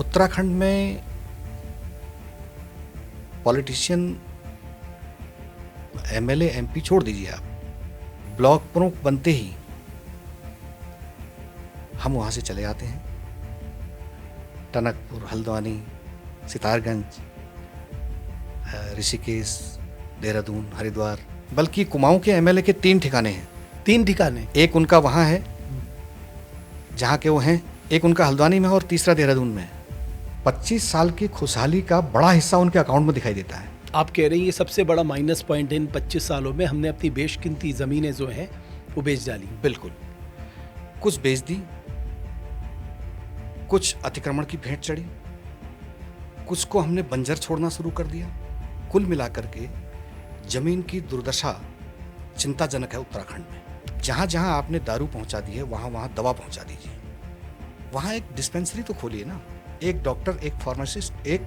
उत्तराखंड में politician, MLA, MP छोड़ दीजिए आप, ब्लॉक प्रमुख बनते ही हम वहाँ से चले आते हैं। टनकपुर, हल्द्वानी, सितारगंज, ऋषिकेश, देहरादून, हरिद्वार, बल्कि कुमाऊं के एमएलए के 3 ठिकाने हैं। 3 ठिकाने? एक उनका वहाँ है जहाँ के वो हैं, एक उनका हल्द्वानी में है और तीसरा देहरादून में है। 25 साल की खुशहाली का बड़ा हिस्सा उनके अकाउंट में दिखाई देता है। आप कह रहे हैं ये सबसे बड़ा माइनस पॉइंट है, इन 25 सालों में हमने अपनी बेशकीमती ज़मीनें जो हैं वो बेच डाली। बिल्कुल, कुछ बेच दी, कुछ अतिक्रमण की भेंट चढ़ी, कुछ को हमने बंजर छोड़ना शुरू कर दिया। कुल मिलाकर के जमीन की दुर्दशा चिंताजनक है उत्तराखंड में। जहां जहां आपने दारू पहुंचा दी है वहां वहां दवा पहुंचा दीजिए। वहां एक डिस्पेंसरी तो खोलिए ना, एक डॉक्टर, एक फार्मासिस्ट, एक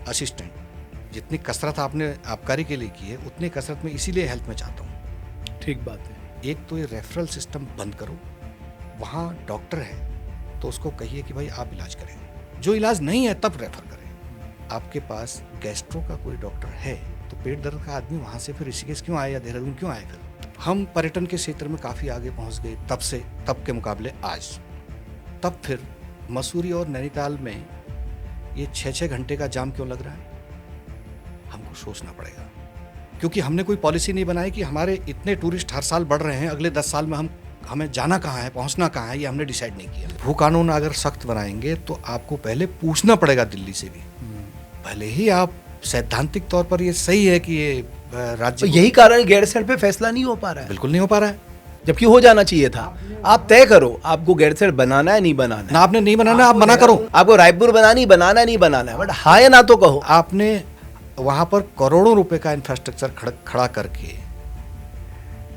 असिस्टेंट। जितनी कसरत आपने आबकारी के लिए की है उतनी कसरत में इसीलिए हेल्थ में चाहता हूँ। ठीक बात है। एक तो ये रेफरल सिस्टम बंद करो, वहाँ डॉक्टर है तो उसको कहिए कि भाई आप इलाज करें, जो इलाज नहीं है तब रेफर करें। आपके पास गैस्ट्रो का कोई डॉक्टर है तो पेट दर्द का आदमी वहाँ से फिर ऋषिकेश क्यों आए या देहरादून क्यों आए? फिर हम पर्यटन के क्षेत्र में काफ़ी आगे पहुँच गए तब के मुकाबले आज। तब फिर मसूरी और नैनीताल में ये 6-6 घंटे का जाम क्यों लग रहा है? हमको सोचना पड़ेगा, क्योंकि हमने कोई पॉलिसी नहीं बनाई कि हमारे इतने टूरिस्ट हर साल बढ़ रहे हैं, अगले 10 साल में हमें जाना कहाँ है, पहुँचना कहाँ है, ये हमने डिसाइड नहीं किया। भू कानून अगर सख्त बनाएंगे तो आपको पहले पूछना पड़ेगा दिल्ली से भी। भले ही आप सैद्धांतिक तौर पर ये सही है कि ये राज्य, यही कारण गैरसैंण पे फैसला नहीं हो पा रहा है। बिल्कुल नहीं हो पा रहा है, जबकि हो जाना चाहिए था। आप तय करो, आपको गैरसैंण बनाना है नहीं बनाना है। ना आपने नहीं बनाना, आप मना करो। आपको रायपुर बनाना है नहीं बनाना है, बट हाँ या ना तो कहो। आपने वहां पर करोड़ों रुपए का इंफ्रास्ट्रक्चर खड़ा करके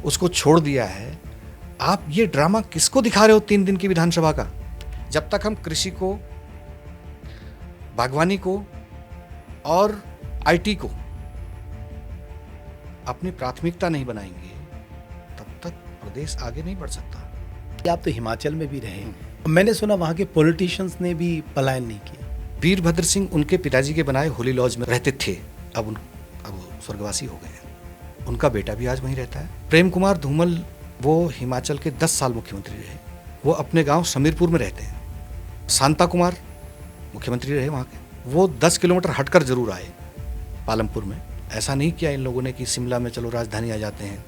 उसको छोड़ दिया है। आप ये ड्रामा किसको दिखा रहे हो 3 दिन की विधानसभा का? जब तक हम कृषि को, बागवानी को और आईटी को अपनी प्राथमिकता नहीं बनाएंगे तब तक प्रदेश आगे नहीं बढ़ सकता। आप तो हिमाचल में भी रहे, मैंने सुना वहां के पॉलिटिशियंस ने भी पलायन नहीं किया। वीरभद्र सिंह उनके पिताजी के बनाए होली लॉज में रहते थे, अब स्वर्गवासी हो गए। उनका बेटा भी आज वहीं रहता है। प्रेम कुमार धूमल, वो हिमाचल के 10 साल मुख्यमंत्री रहे, वो अपने गांव समीरपुर में रहते हैं। शांता कुमार मुख्यमंत्री रहे वहाँ के, वो 10 किलोमीटर हटकर जरूर आए पालमपुर में। ऐसा नहीं किया इन लोगों ने कि शिमला में चलो राजधानी आ जाते हैं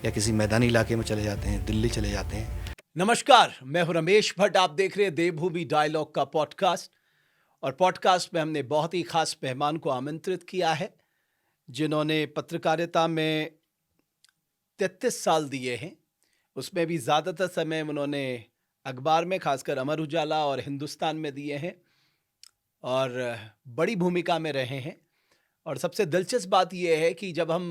या किसी मैदानी इलाके में चले जाते हैं, दिल्ली चले जाते हैं। नमस्कार, मैं हूं रमेश भट्ट। आप देख रहे हैं देवभूमि डायलॉग का पॉडकास्ट, और पॉडकास्ट में हमने बहुत ही खास मेहमान को आमंत्रित किया है जिन्होंने पत्रकारिता में 33 साल दिए हैं। उसमें भी ज़्यादातर समय उन्होंने अखबार में, खासकर अमर उजाला और हिंदुस्तान में दिए हैं और बड़ी भूमिका में रहे हैं। और सबसे दिलचस्प बात यह है कि जब हम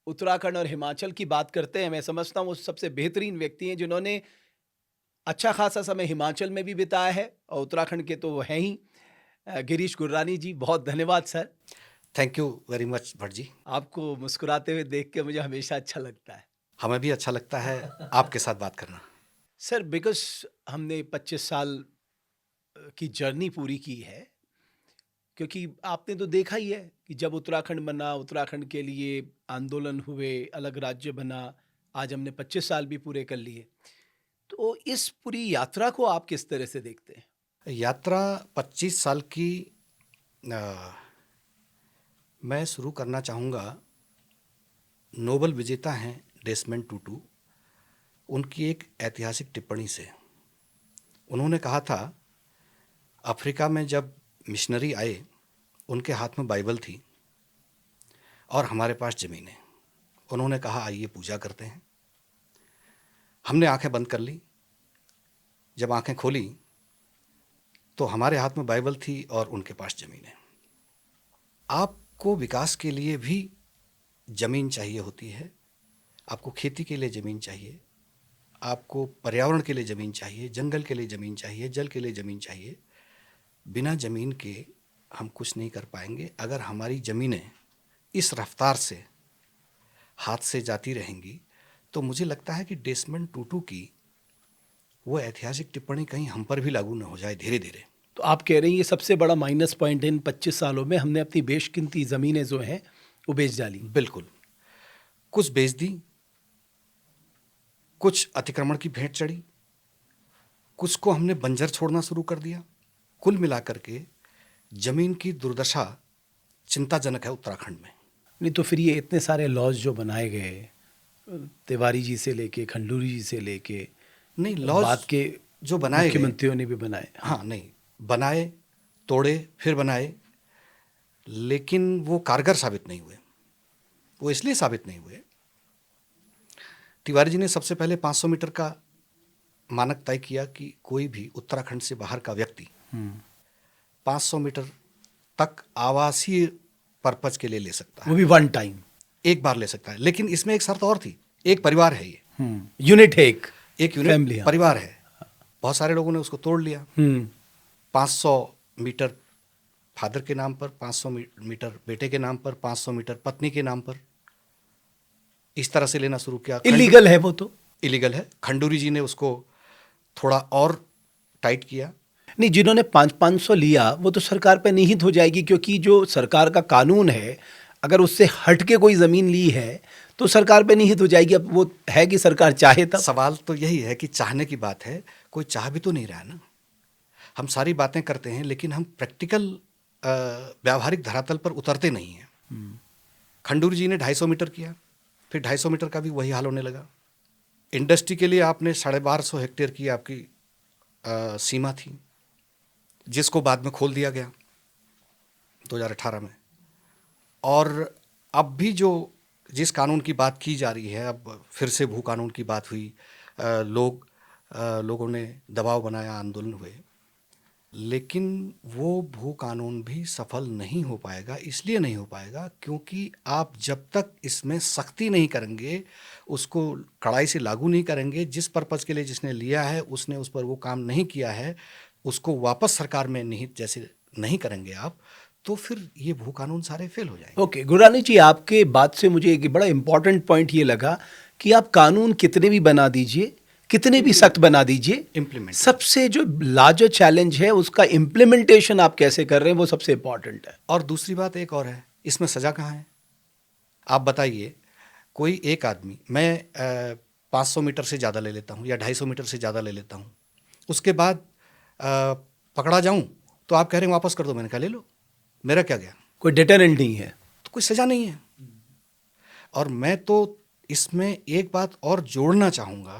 उत्तराखंड और हिमाचल की बात करते हैं, मैं समझता हूँ वो सबसे बेहतरीन व्यक्ति हैं जिन्होंने अच्छा खासा समय हिमाचल में भी बिताया है, और उत्तराखंड के तो वो हैं ही। गिरीश गुर्रानी जी, बहुत धन्यवाद sir. Thank you very much Bhatt ji. आपको मुस्कुराते हुए देख के मुझे हमेशा अच्छा लगता है। हमें भी अच्छा लगता है आपके साथ बात करना। सर, बिकॉज हमने 25 साल की जर्नी पूरी की है, क्योंकि आपने तो देखा ही है कि जब उत्तराखंड बना, उत्तराखंड के लिए आंदोलन हुए, अलग राज्य बना, आज हमने 25 साल भी पूरे कर लिए। तो इस पूरी यात्रा को आप किस तरह से देखते हैं? यात्रा 25 साल की मैं शुरू करना चाहूँगा। नोबेल विजेता हैं डेसमंड टूटू, उनकी एक ऐतिहासिक टिप्पणी से। उन्होंने कहा था, अफ्रीका में जब मिशनरी आए उनके हाथ में बाइबल थी और हमारे पास ज़मीन है। उन्होंने कहा आइए पूजा करते हैं। हमने आंखें बंद कर ली। जब आंखें खोली तो हमारे हाथ में बाइबल थी और उनके पास ज़मीन है। आपको विकास के लिए भी ज़मीन चाहिए होती है, आपको खेती के लिए ज़मीन चाहिए, आपको पर्यावरण के लिए ज़मीन चाहिए, जंगल के लिए ज़मीन चाहिए, जल के लिए ज़मीन चाहिए। बिना ज़मीन के हम कुछ नहीं कर पाएंगे। अगर हमारी ज़मीनें इस रफ्तार से हाथ से जाती रहेंगी तो मुझे लगता है कि डेसमंड टूटू की वो ऐतिहासिक टिप्पणी कहीं हम पर भी लागू न हो जाए धीरे धीरे। तो आप कह रहे हैं ये सबसे बड़ा माइनस पॉइंट इन 25 सालों में हमने अपनी बेशकीमती ज़मीनें जो हैं वो बेच डाली। बिल्कुल, कुछ बेच दी, कुछ अतिक्रमण की भेंट चढ़ी, कुछ को हमने बंजर छोड़ना शुरू कर दिया। कुल मिलाकर के जमीन की दुर्दशा चिंताजनक है उत्तराखंड में। नहीं तो फिर ये इतने सारे लॉज जो बनाए गए, तिवारी जी से लेके खंडूरी जी से लेके, नहीं, लॉज बाद के जो बनाए गए, मुख्यमंत्रियों ने भी बनाए। हाँ, नहीं, बनाए, तोड़े, फिर बनाए, लेकिन वो कारगर साबित नहीं हुए। वो इसलिए साबित नहीं हुए, तिवारी जी ने सबसे पहले 500 मीटर का मानक तय किया कि कोई भी उत्तराखंड से बाहर का व्यक्ति 500 मीटर तक आवासीय पर्पज के लिए ले सकता है, वो भी वन टाइम, एक बार ले सकता है। लेकिन इसमें एक शर्त और थी, एक परिवार है, ये यूनिट है, एक यूनिट फैमिली, परिवार है। बहुत सारे लोगों ने उसको तोड़ लिया। 500 मीटर फादर के नाम पर, 500 मीटर बेटे के नाम पर, 500 मीटर पत्नी के नाम पर, इस तरह से लेना शुरू किया। इलीगल है, वो तो इलीगल है। खंडूरी जी ने उसको थोड़ा और टाइट किया। नहीं, जिन्होंने 500 लिया वो तो सरकार पे निहित हो जाएगी, क्योंकि जो सरकार का कानून है, अगर उससे हट के कोई ज़मीन ली है तो सरकार पे निहित हो जाएगी। अब वो है कि सरकार चाहे तब। सवाल तो यही है कि चाहने की बात है, कोई चाह भी तो नहीं रहा ना। हम सारी बातें करते हैं लेकिन हम प्रैक्टिकल व्यावहारिक धरातल पर उतरते नहीं हैं। खंडूरी जी ने 250 मीटर किया, फिर 250 मीटर का भी वही हाल होने लगा। इंडस्ट्री के लिए आपने 1250 हेक्टेयर की आपकी सीमा थी, जिसको बाद में खोल दिया गया 2018 में। और अब भी जिस कानून की बात की जा रही है, अब फिर से भू कानून की बात हुई, लोगों ने दबाव बनाया, आंदोलन हुए, लेकिन वो भू कानून भी सफल नहीं हो पाएगा। इसलिए नहीं हो पाएगा क्योंकि आप जब तक इसमें सख्ती नहीं करेंगे, उसको कड़ाई से लागू नहीं करेंगे, जिस पर्पज़ के लिए जिसने लिया है उसने उस पर वो काम नहीं किया है, उसको वापस सरकार में निहित जैसे नहीं करेंगे आप, तो फिर ये भू कानून सारे फेल हो जाएंगे। ओके, गुरानी जी, आपके बात से मुझे एक बड़ा इंपॉर्टेंट पॉइंट ये लगा कि आप कानून कितने भी बना दीजिए, कितने भी सख्त बना दीजिए, इम्प्लीमेंट, सबसे जो लार्जर चैलेंज है उसका इम्प्लीमेंटेशन आप कैसे कर रहे हैं वो सबसे इंपॉर्टेंट है। और दूसरी बात एक और है, इसमें सज़ा कहाँ है? आप बताइए, कोई एक आदमी, मैं 500 मीटर से ज़्यादा ले लेता हूँ या 250 मीटर से ज़्यादा ले लेता हूँ, उसके बाद पकड़ा जाऊँ तो आप कह रहे हैं वापस कर दो। मैंने कहा ले लो, मेरा क्या गया? कोई डिटरेंट नहीं है, तो कोई सज़ा नहीं है। और मैं तो इसमें एक बात और जोड़ना चाहूँगा,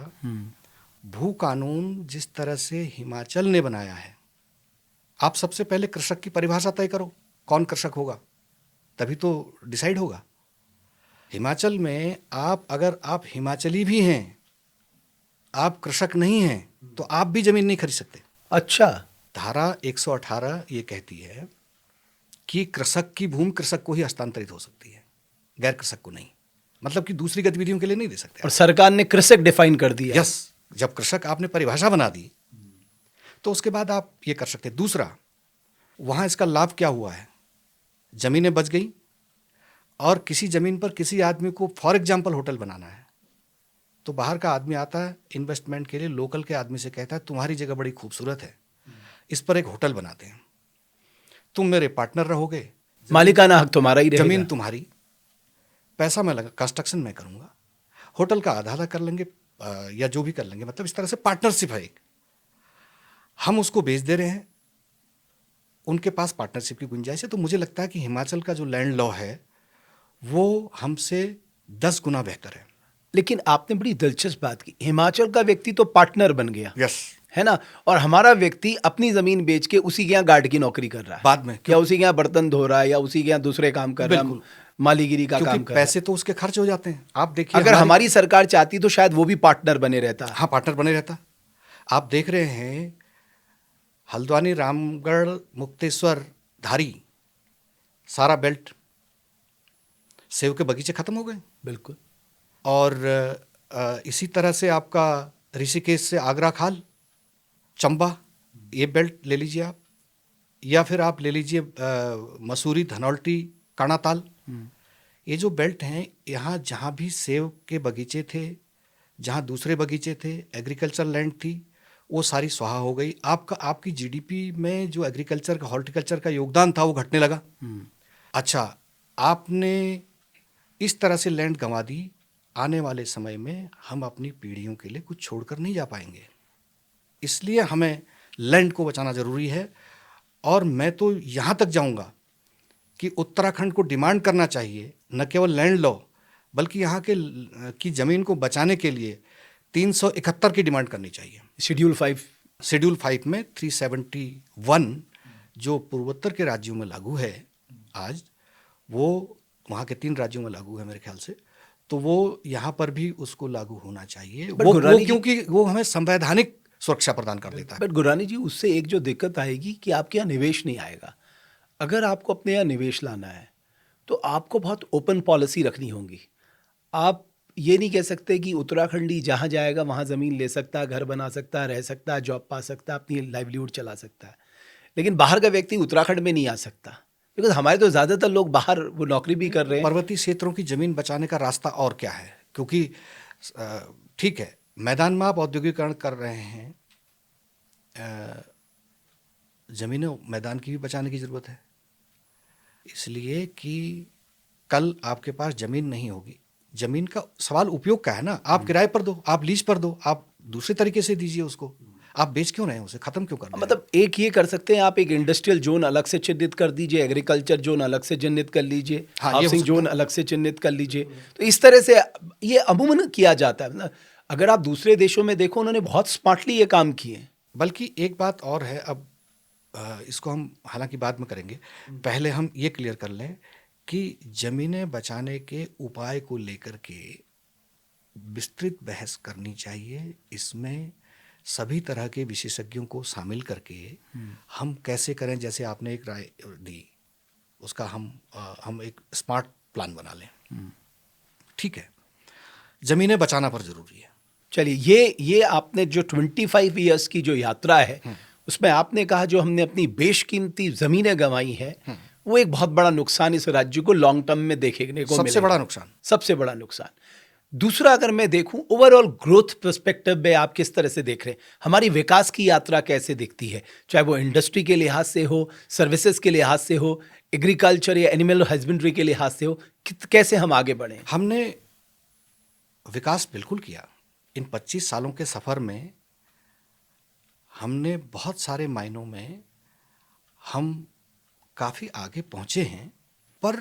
भू कानून जिस तरह से हिमाचल ने बनाया है, आप सबसे पहले कृषक की परिभाषा तय करो, कौन कृषक होगा, तभी तो डिसाइड होगा। हिमाचल में अगर आप हिमाचली भी हैं, आप कृषक नहीं हैं, तो आप भी जमीन नहीं खरीद सकते। अच्छा, धारा 118 ये कहती है कि कृषक की भूमि कृषक को ही हस्तांतरित हो सकती है, गैर कृषक को नहीं। मतलब कि दूसरी गतिविधियों के लिए नहीं दे सकते। और सरकार ने कृषक डिफाइन कर दिया। यस, जब कृषक आपने परिभाषा बना दी तो उसके बाद आप ये कर सकते हैं। दूसरा, वहाँ इसका लाभ क्या हुआ है, जमीनें बच गई, और किसी जमीन पर किसी आदमी को फॉर एग्जाम्पल होटल बनाना है, तो बाहर का आदमी आता है इन्वेस्टमेंट के लिए, लोकल के आदमी से कहता है तुम्हारी जगह बड़ी खूबसूरत है, इस पर एक होटल बनाते हैं, तुम मेरे पार्टनर रहोगे, मालिकाना हक तुम्हारा ही रहेगा, जमीन तुम्हारी, पैसा मैं लगा, कंस्ट्रक्शन मैं करूंगा, होटल का आधा आधा कर लेंगे या जो भी कर लेंगे। मतलब इस तरह से पार्टनरशिप है एक, हम उसको बेच दे रहे हैं, उनके पास पार्टनरशिप की गुंजाइश है। तो मुझे लगता है कि हिमाचल का जो लैंड लॉ है वो हमसे 10 गुना बेहतर है। लेकिन आपने बड़ी दिलचस्प बात की, हिमाचल का व्यक्ति तो पार्टनर बन गया, यस, है ना, और हमारा व्यक्ति अपनी जमीन बेच के उसी के यहाँ गार्ड की नौकरी कर रहा है बाद में, या उसी के यहाँ बर्तन धो रहा है या उसी के यहाँ दूसरे काम कर रहा है, मालीगिरी का काम कर रहा है। पैसे तो उसके खर्च हो जाते हैं। आप देखिए, अगर हमारी सरकार चाहती तो शायद वो भी पार्टनर बने रहता। हाँ, पार्टनर बने रहता। आप देख रहे हैं हल्द्वानी, रामगढ़, मुक्तेश्वर, धारी, सारा बेल्ट सेब के बगीचे खत्म हो गए। बिल्कुल। और इसी तरह से आपका ऋषिकेश से आगरा खाल, चंबा, ये बेल्ट ले लीजिए आप, या फिर आप ले लीजिए मसूरी, धनौल्टी, काणाताल, ये जो बेल्ट हैं, यहाँ जहाँ भी सेब के बगीचे थे, जहाँ दूसरे बगीचे थे, एग्रीकल्चर लैंड थी, वो सारी स्वाहा हो गई। आपकी जीडीपी में जो एग्रीकल्चर का, हॉर्टिकल्चर का योगदान था वो घटने लगा। अच्छा, आपने इस तरह से लैंड गंवा दी, आने वाले समय में हम अपनी पीढ़ियों के लिए कुछ छोड़कर नहीं जा पाएंगे। इसलिए हमें लैंड को बचाना जरूरी है। और मैं तो यहाँ तक जाऊँगा कि उत्तराखंड को डिमांड करना चाहिए, न केवल लैंड लो, बल्कि यहाँ के की ज़मीन को बचाने के लिए 371 की डिमांड करनी चाहिए। शेड्यूल 5 में 371 जो पूर्वोत्तर के राज्यों में लागू है आज, वो वहाँ के 3 राज्यों में लागू है मेरे ख्याल से, तो वो यहाँ पर भी उसको लागू होना चाहिए। वो क्योंकि वो हमें संवैधानिक सुरक्षा प्रदान कर देता है। बट गुरानी जी, उससे एक जो दिक्कत आएगी कि आपके यहाँ निवेश नहीं आएगा। अगर आपको अपने यहाँ निवेश लाना है तो आपको बहुत ओपन पॉलिसी रखनी होगी। आप ये नहीं कह सकते कि उत्तराखंडी जहाँ जाएगा वहाँ ज़मीन ले सकता है, घर बना सकता है, रह सकता है, जॉब पा सकता है, अपनी लाइवलीहुड चला सकता है, लेकिन बाहर का व्यक्ति उत्तराखंड में नहीं आ सकता, बिकॉज हमारे तो ज़्यादातर लोग बाहर वो नौकरी भी कर रहे हैं। पर्वतीय क्षेत्रों की ज़मीन बचाने का रास्ता और क्या है? क्योंकि ठीक है, मैदान में आप औद्योगिकरण कर रहे हैं, ज़मीनें मैदान की भी बचाने की ज़रूरत है, इसलिए कि कल आपके पास ज़मीन नहीं होगी। ज़मीन का सवाल उपयोग का है ना, आप किराए पर दो, आप लीज पर दो, आप दूसरे तरीके से दीजिए उसको। आप बेच क्यों रहे हैं उसे, खत्म क्यों कर रहे हैं? मतलब एक ये कर सकते हैं आप, एक इंडस्ट्रियल जोन अलग से चिन्हित कर दीजिए, एग्रीकल्चर जोन अलग से चिन्हित कर लीजिए, हाउसिंग जोन अलग से चिन्हित कर लीजिए। तो इस तरह से ये अमूमन किया जाता है ना। अगर आप दूसरे देशों में देखो, उन्होंने बहुत स्मार्टली ये काम किए। बल्कि एक बात और है, अब इसको हम हालांकि बाद में करेंगे, पहले हम ये क्लियर कर लें कि ज़मीनें बचाने के उपाय को लेकर के विस्तृत बहस करनी चाहिए। इसमें सभी तरह के विशेषज्ञों को शामिल करके हम कैसे करें, जैसे आपने एक राय दी, उसका हम एक स्मार्ट प्लान बना लें। ठीक है, ज़मीनें बचाना पर ज़रूरी है। चलिए, ये आपने जो 25 ईयर्स की जो यात्रा है उसमें आपने कहा जो हमने अपनी बेशकीमती ज़मीनें गंवाई हैं, वो एक बहुत बड़ा नुकसान इस राज्य को लॉन्ग टर्म में देखने को सबसे बड़ा नुकसान, सबसे बड़ा नुकसान। दूसरा, अगर मैं देखूं ओवरऑल ग्रोथ पर्सपेक्टिव में आप किस तरह से देख रहे हैं, हमारी विकास की यात्रा कैसे दिखती है, चाहे वो इंडस्ट्री के लिहाज से हो, सर्विसेज के लिहाज से हो, एग्रीकल्चर या एनिमल हस्बेंड्री के लिहाज से हो, कैसे हम आगे बढ़े? हमने विकास बिल्कुल किया। इन 25 सालों के सफ़र में हमने बहुत सारे मायनों में हम काफ़ी आगे पहुँचे हैं, पर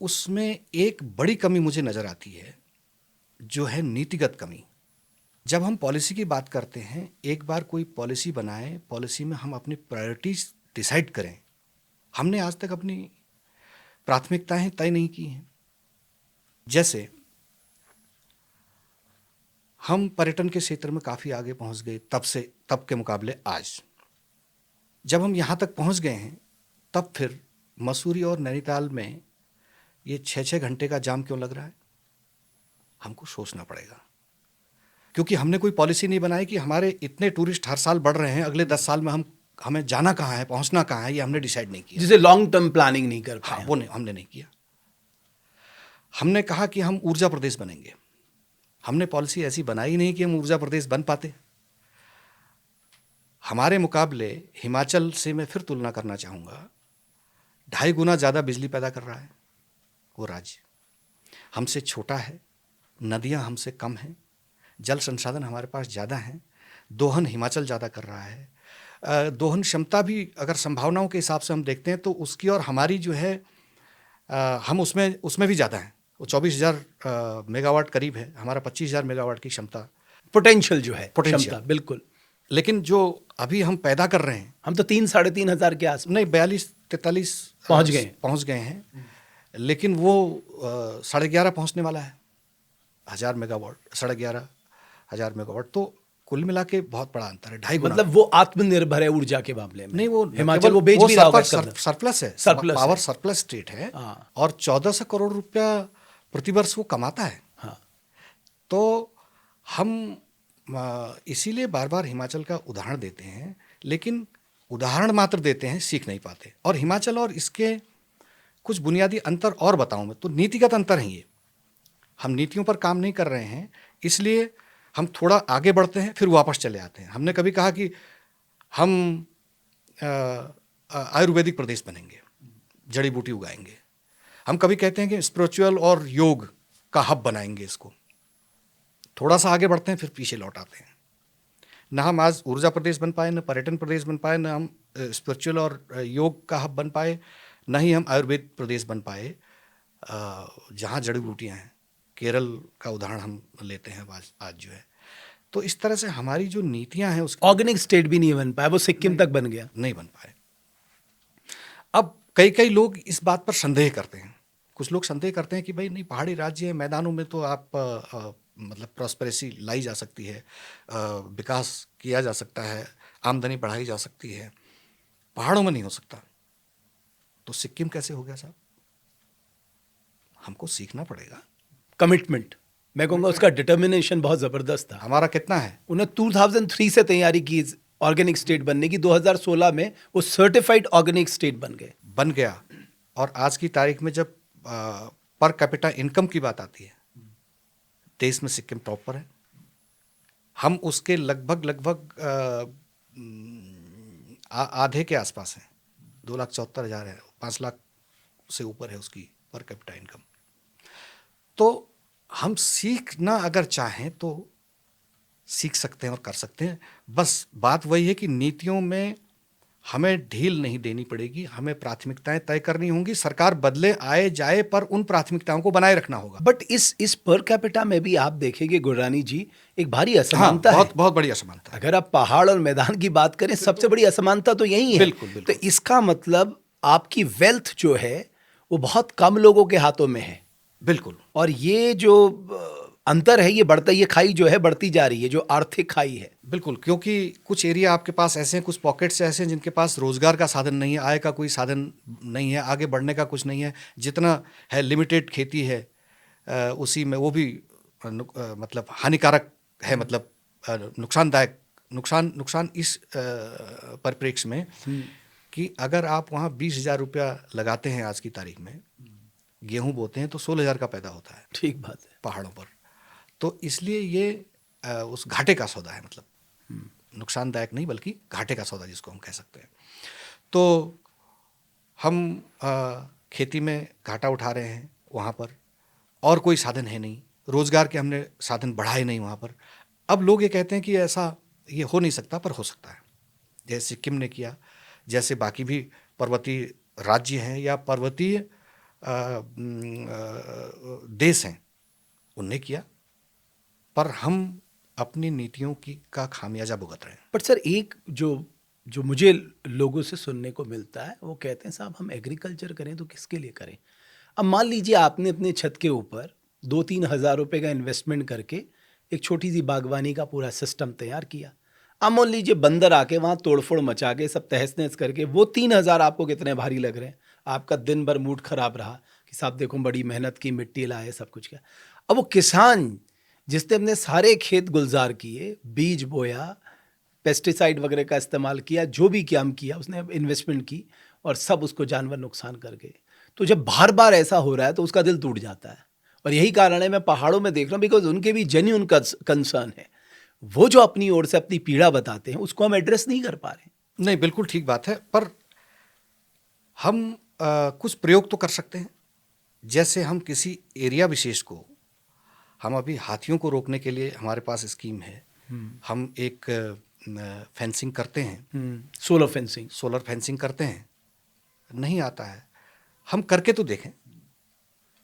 उसमें एक बड़ी कमी मुझे नज़र आती है, जो है नीतिगत कमी। जब हम पॉलिसी की बात करते हैं, एक बार कोई पॉलिसी बनाए, पॉलिसी में हम अपनी प्रायोरिटीज डिसाइड करें। हमने आज तक अपनी प्राथमिकताएं तय नहीं की हैं। जैसे हम पर्यटन के क्षेत्र में काफ़ी आगे पहुंच गए तब के मुकाबले आज। जब हम यहाँ तक पहुंच गए हैं, तब फिर मसूरी और नैनीताल में ये 6-6 घंटे का जाम क्यों लग रहा है? हमको सोचना पड़ेगा, क्योंकि हमने कोई पॉलिसी नहीं बनाई कि हमारे इतने टूरिस्ट हर साल बढ़ रहे हैं, अगले 10 साल में हमें जाना कहाँ है, पहुँचना कहाँ है, ये हमने डिसाइड नहीं किया। जिसे लॉन्ग टर्म प्लानिंग नहीं कर पाए। वो हमने नहीं किया। हमने कहा कि हम ऊर्जा प्रदेश बनेंगे, हमने पॉलिसी ऐसी बनाई नहीं कि हम ऊर्जा प्रदेश बन पाते। हमारे मुकाबले हिमाचल से मैं फिर तुलना करना चाहूँगा, 2.5 गुना ज़्यादा बिजली पैदा कर रहा है वो राज्य। हमसे छोटा है, नदियाँ हमसे कम हैं, जल संसाधन हमारे पास ज़्यादा हैं, दोहन हिमाचल ज़्यादा कर रहा है। दोहन क्षमता भी अगर संभावनाओं के हिसाब से हम देखते हैं तो उसकी और हमारी जो है हम उसमें भी ज़्यादा हैं। वो 24,000 मेगावाट करीब है, हमारा 25,000 मेगावाट की क्षमता, पोटेंशियल जो है, क्षमता बिल्कुल। लेकिन जो अभी हम पैदा कर रहे हैं, हम तो 3-3.5 हज़ार के आसपास, नहीं 42-43 पहुँच गए हैं, लेकिन वो 11.5 पहुँचने वाला है 1,000 मेगावाट, 11,500 मेगावाट। तो कुल मिला के बहुत बड़ा अंतर है, 2.5 गुना। मतलब वो आत्मनिर्भर है ऊर्जा के मामले में। नहीं, वो हिमाचल वो बेच भी रहा होगा, सरप्लस है, पावर सरप्लस स्टेट है, और 1,400 करोड़ रुपया प्रतिवर्ष वो कमाता है। तो हम इसीलिए बार बार हिमाचल का उदाहरण देते हैं, लेकिन उदाहरण मात्र देते हैं, सीख नहीं पाते। और हिमाचल और इसके कुछ बुनियादी अंतर और बताऊं मैं तो नीतिगत अंतर है ये। हम नीतियों पर काम नहीं कर रहे हैं, इसलिए हम थोड़ा आगे बढ़ते हैं, फिर वापस चले आते हैं। हमने कभी कहा कि हम आयुर्वेदिक प्रदेश बनेंगे, जड़ी बूटी उगाएंगे। हम कभी कहते हैं कि स्पिरिचुअल और योग का हब बनाएंगे इसको। थोड़ा सा आगे बढ़ते हैं, फिर पीछे लौट आते हैं। ना हम आज ऊर्जा प्रदेश बन पाए, न पर्यटन प्रदेश बन पाए, न हम स्पिरिचुअल और योग का हब बन पाए, न ही हम आयुर्वेद प्रदेश बन पाए जहाँ जड़ी बूटियाँ हैं। केरल का उदाहरण हम लेते हैं आज जो है। तो इस तरह से हमारी जो नीतियाँ हैं उसकी ऑर्गेनिक स्टेट भी नहीं बन पाया, वो सिक्किम तक बन गया, नहीं बन पाए। अब कई लोग इस बात पर संदेह करते हैं। कुछ लोग संदेह करते हैं कि भाई नहीं, पहाड़ी राज्य है, मैदानों में तो आप मतलब प्रॉस्पेरेसी लाई जा सकती है, विकास किया जा सकता है, आमदनी बढ़ाई जा सकती है, पहाड़ों में नहीं हो सकता। तो सिक्किम कैसे हो गया साहब? हमको सीखना पड़ेगा। कमिटमेंट, मैं कहूँगा उसका डिटर्मिनेशन बहुत ज़बरदस्त था। हमारा कितना है? उन्हें 2003 से तैयारी की ऑर्गेनिक स्टेट बनने की, 2016 में वो सर्टिफाइड ऑर्गेनिक स्टेट बन गया। और आज की तारीख में जब पर कैपिटा इनकम की बात आती है, देश में सिक्किम टॉप पर है। हम उसके लगभग आधे के आसपास हैं। 2,74,000 है, 5 लाख से ऊपर है उसकी पर कैपिटा इनकम। तो हम सीखना अगर चाहें तो सीख सकते हैं और कर सकते हैं। बस बात वही है कि नीतियों में हमें ढील नहीं देनी पड़ेगी, हमें प्राथमिकताएं तय करनी होंगी। सरकार बदले आए जाए, पर उन प्राथमिकताओं को बनाए रखना होगा। बट इस पर कैपिटा में भी आप देखेंगे गुररानी जी, एक भारी असमानता बहुत है। बहुत बड़ी असमानता है। अगर आप पहाड़ और मैदान की बात करें, सबसे बड़ी असमानता तो यही है। बिल्कुल। तो इसका मतलब आपकी वेल्थ जो है वो बहुत कम लोगों के हाथों में है। बिल्कुल। और ये जो अंतर है, ये बढ़ता, ये खाई जो है बढ़ती जा रही है, जो आर्थिक खाई है। बिल्कुल, क्योंकि कुछ एरिया आपके पास ऐसे हैं, कुछ पॉकेट्स ऐसे हैं जिनके पास रोजगार का साधन नहीं है, आय का कोई साधन नहीं है, आगे बढ़ने का कुछ नहीं है। जितना है लिमिटेड खेती है, उसी में वो भी मतलब हानिकारक है, मतलब नुकसानदायक। नुकसान इस परिप्रेक्ष्य में कि अगर आप वहाँ 20,000 रुपया लगाते हैं आज की तारीख में, गेहूं बोते हैं तो 16,000 का पैदा होता है। ठीक बात है। पहाड़ों पर। तो इसलिए ये उस घाटे का सौदा है, मतलब नुकसानदायक नहीं बल्कि घाटे का सौदा जिसको हम कह सकते हैं। तो हम खेती में घाटा उठा रहे हैं वहाँ पर, और कोई साधन है नहीं, रोजगार के हमने साधन बढ़ाए नहीं वहाँ पर। अब लोग ये कहते हैं कि ऐसा ये हो नहीं सकता, पर हो सकता है। जैसे सिक्किम ने किया, जैसे बाकी भी पर्वतीय राज्य हैं या पर्वतीय देश हैं, उनने किया। पर हम अपनी नीतियों का खामियाजा भुगत रहे हैं। बट सर, एक जो मुझे लोगों से सुनने को मिलता है, वो कहते हैं साहब हम एग्रीकल्चर करें तो किसके लिए करें। अब मान लीजिए आपने अपने छत के ऊपर 2-3 हज़ार रुपये का इन्वेस्टमेंट करके एक छोटी सी बागवानी का पूरा सिस्टम तैयार किया। अब मान लीजिए बंदर आके वहाँ तोड़फोड़ मचा के सब तहस नहस करके, वो 3,000 आपको कितने भारी लग रहे हैं। आपका दिन भर मूड खराब रहा कि साहब देखो बड़ी मेहनत की, मिट्टी लाए, सब कुछ किया। अब वो किसान जिसने अपने सारे खेत गुलजार किए, बीज बोया, पेस्टिसाइड वगैरह का इस्तेमाल किया, जो भी काम किया उसने, इन्वेस्टमेंट की, और सब उसको जानवर नुकसान कर गए। तो जब बार बार ऐसा हो रहा है तो उसका दिल टूट जाता है। और यही कारण है मैं पहाड़ों में देख रहा हूँ, बिकॉज उनके भी जेन्युइन कंसर्न है। वो जो अपनी ओर से अपनी पीड़ा बताते हैं उसको हम एड्रेस नहीं कर पा रहे। नहीं, बिल्कुल ठीक बात है, पर हम कुछ प्रयोग तो कर सकते हैं। जैसे हम किसी एरिया विशेष को, हम अभी हाथियों को रोकने के लिए हमारे पास स्कीम है। हम एक फेंसिंग करते हैं, सोलर फेंसिंग करते हैं। नहीं आता है, हम करके तो देखें।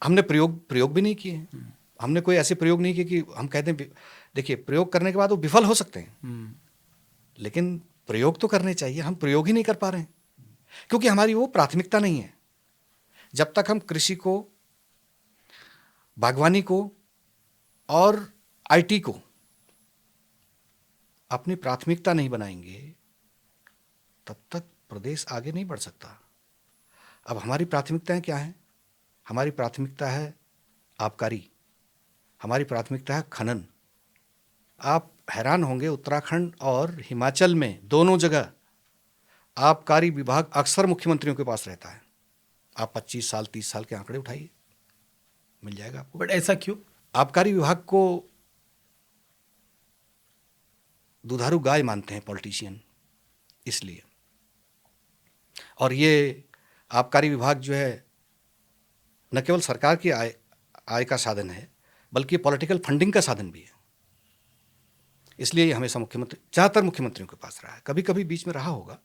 हमने प्रयोग भी नहीं किए हैं। हमने कोई ऐसे प्रयोग नहीं किए कि हम कहते हैं, देखिए प्रयोग करने के बाद वो विफल हो सकते हैं, लेकिन प्रयोग तो करने चाहिए। हम प्रयोग ही नहीं कर पा रहे हैं क्योंकि हमारी वो प्राथमिकता नहीं है। जब तक हम कृषि को, बागवानी को और आईटी को अपनी प्राथमिकता नहीं बनाएंगे, तब तक प्रदेश आगे नहीं बढ़ सकता। अब हमारी प्राथमिकताएं क्या हैं? हमारी प्राथमिकता है आबकारी, हमारी प्राथमिकता है खनन। आप हैरान होंगे, उत्तराखंड और हिमाचल में दोनों जगह आबकारी विभाग अक्सर मुख्यमंत्रियों के पास रहता है। आप 25 साल 30 साल के आंकड़े उठाइए, मिल जाएगा आपको। बट ऐसा क्यों? आबकारी विभाग को दुधारू गाय मानते हैं पॉलिटिशियन, इसलिए। और ये आबकारी विभाग जो है न केवल सरकार की आय का साधन है, बल्कि पॉलिटिकल फंडिंग का साधन भी है। इसलिए ये हमेशा ज़्यादातर मुख्यमंत्रियों के पास रहा है। कभी कभी बीच में रहा होगा,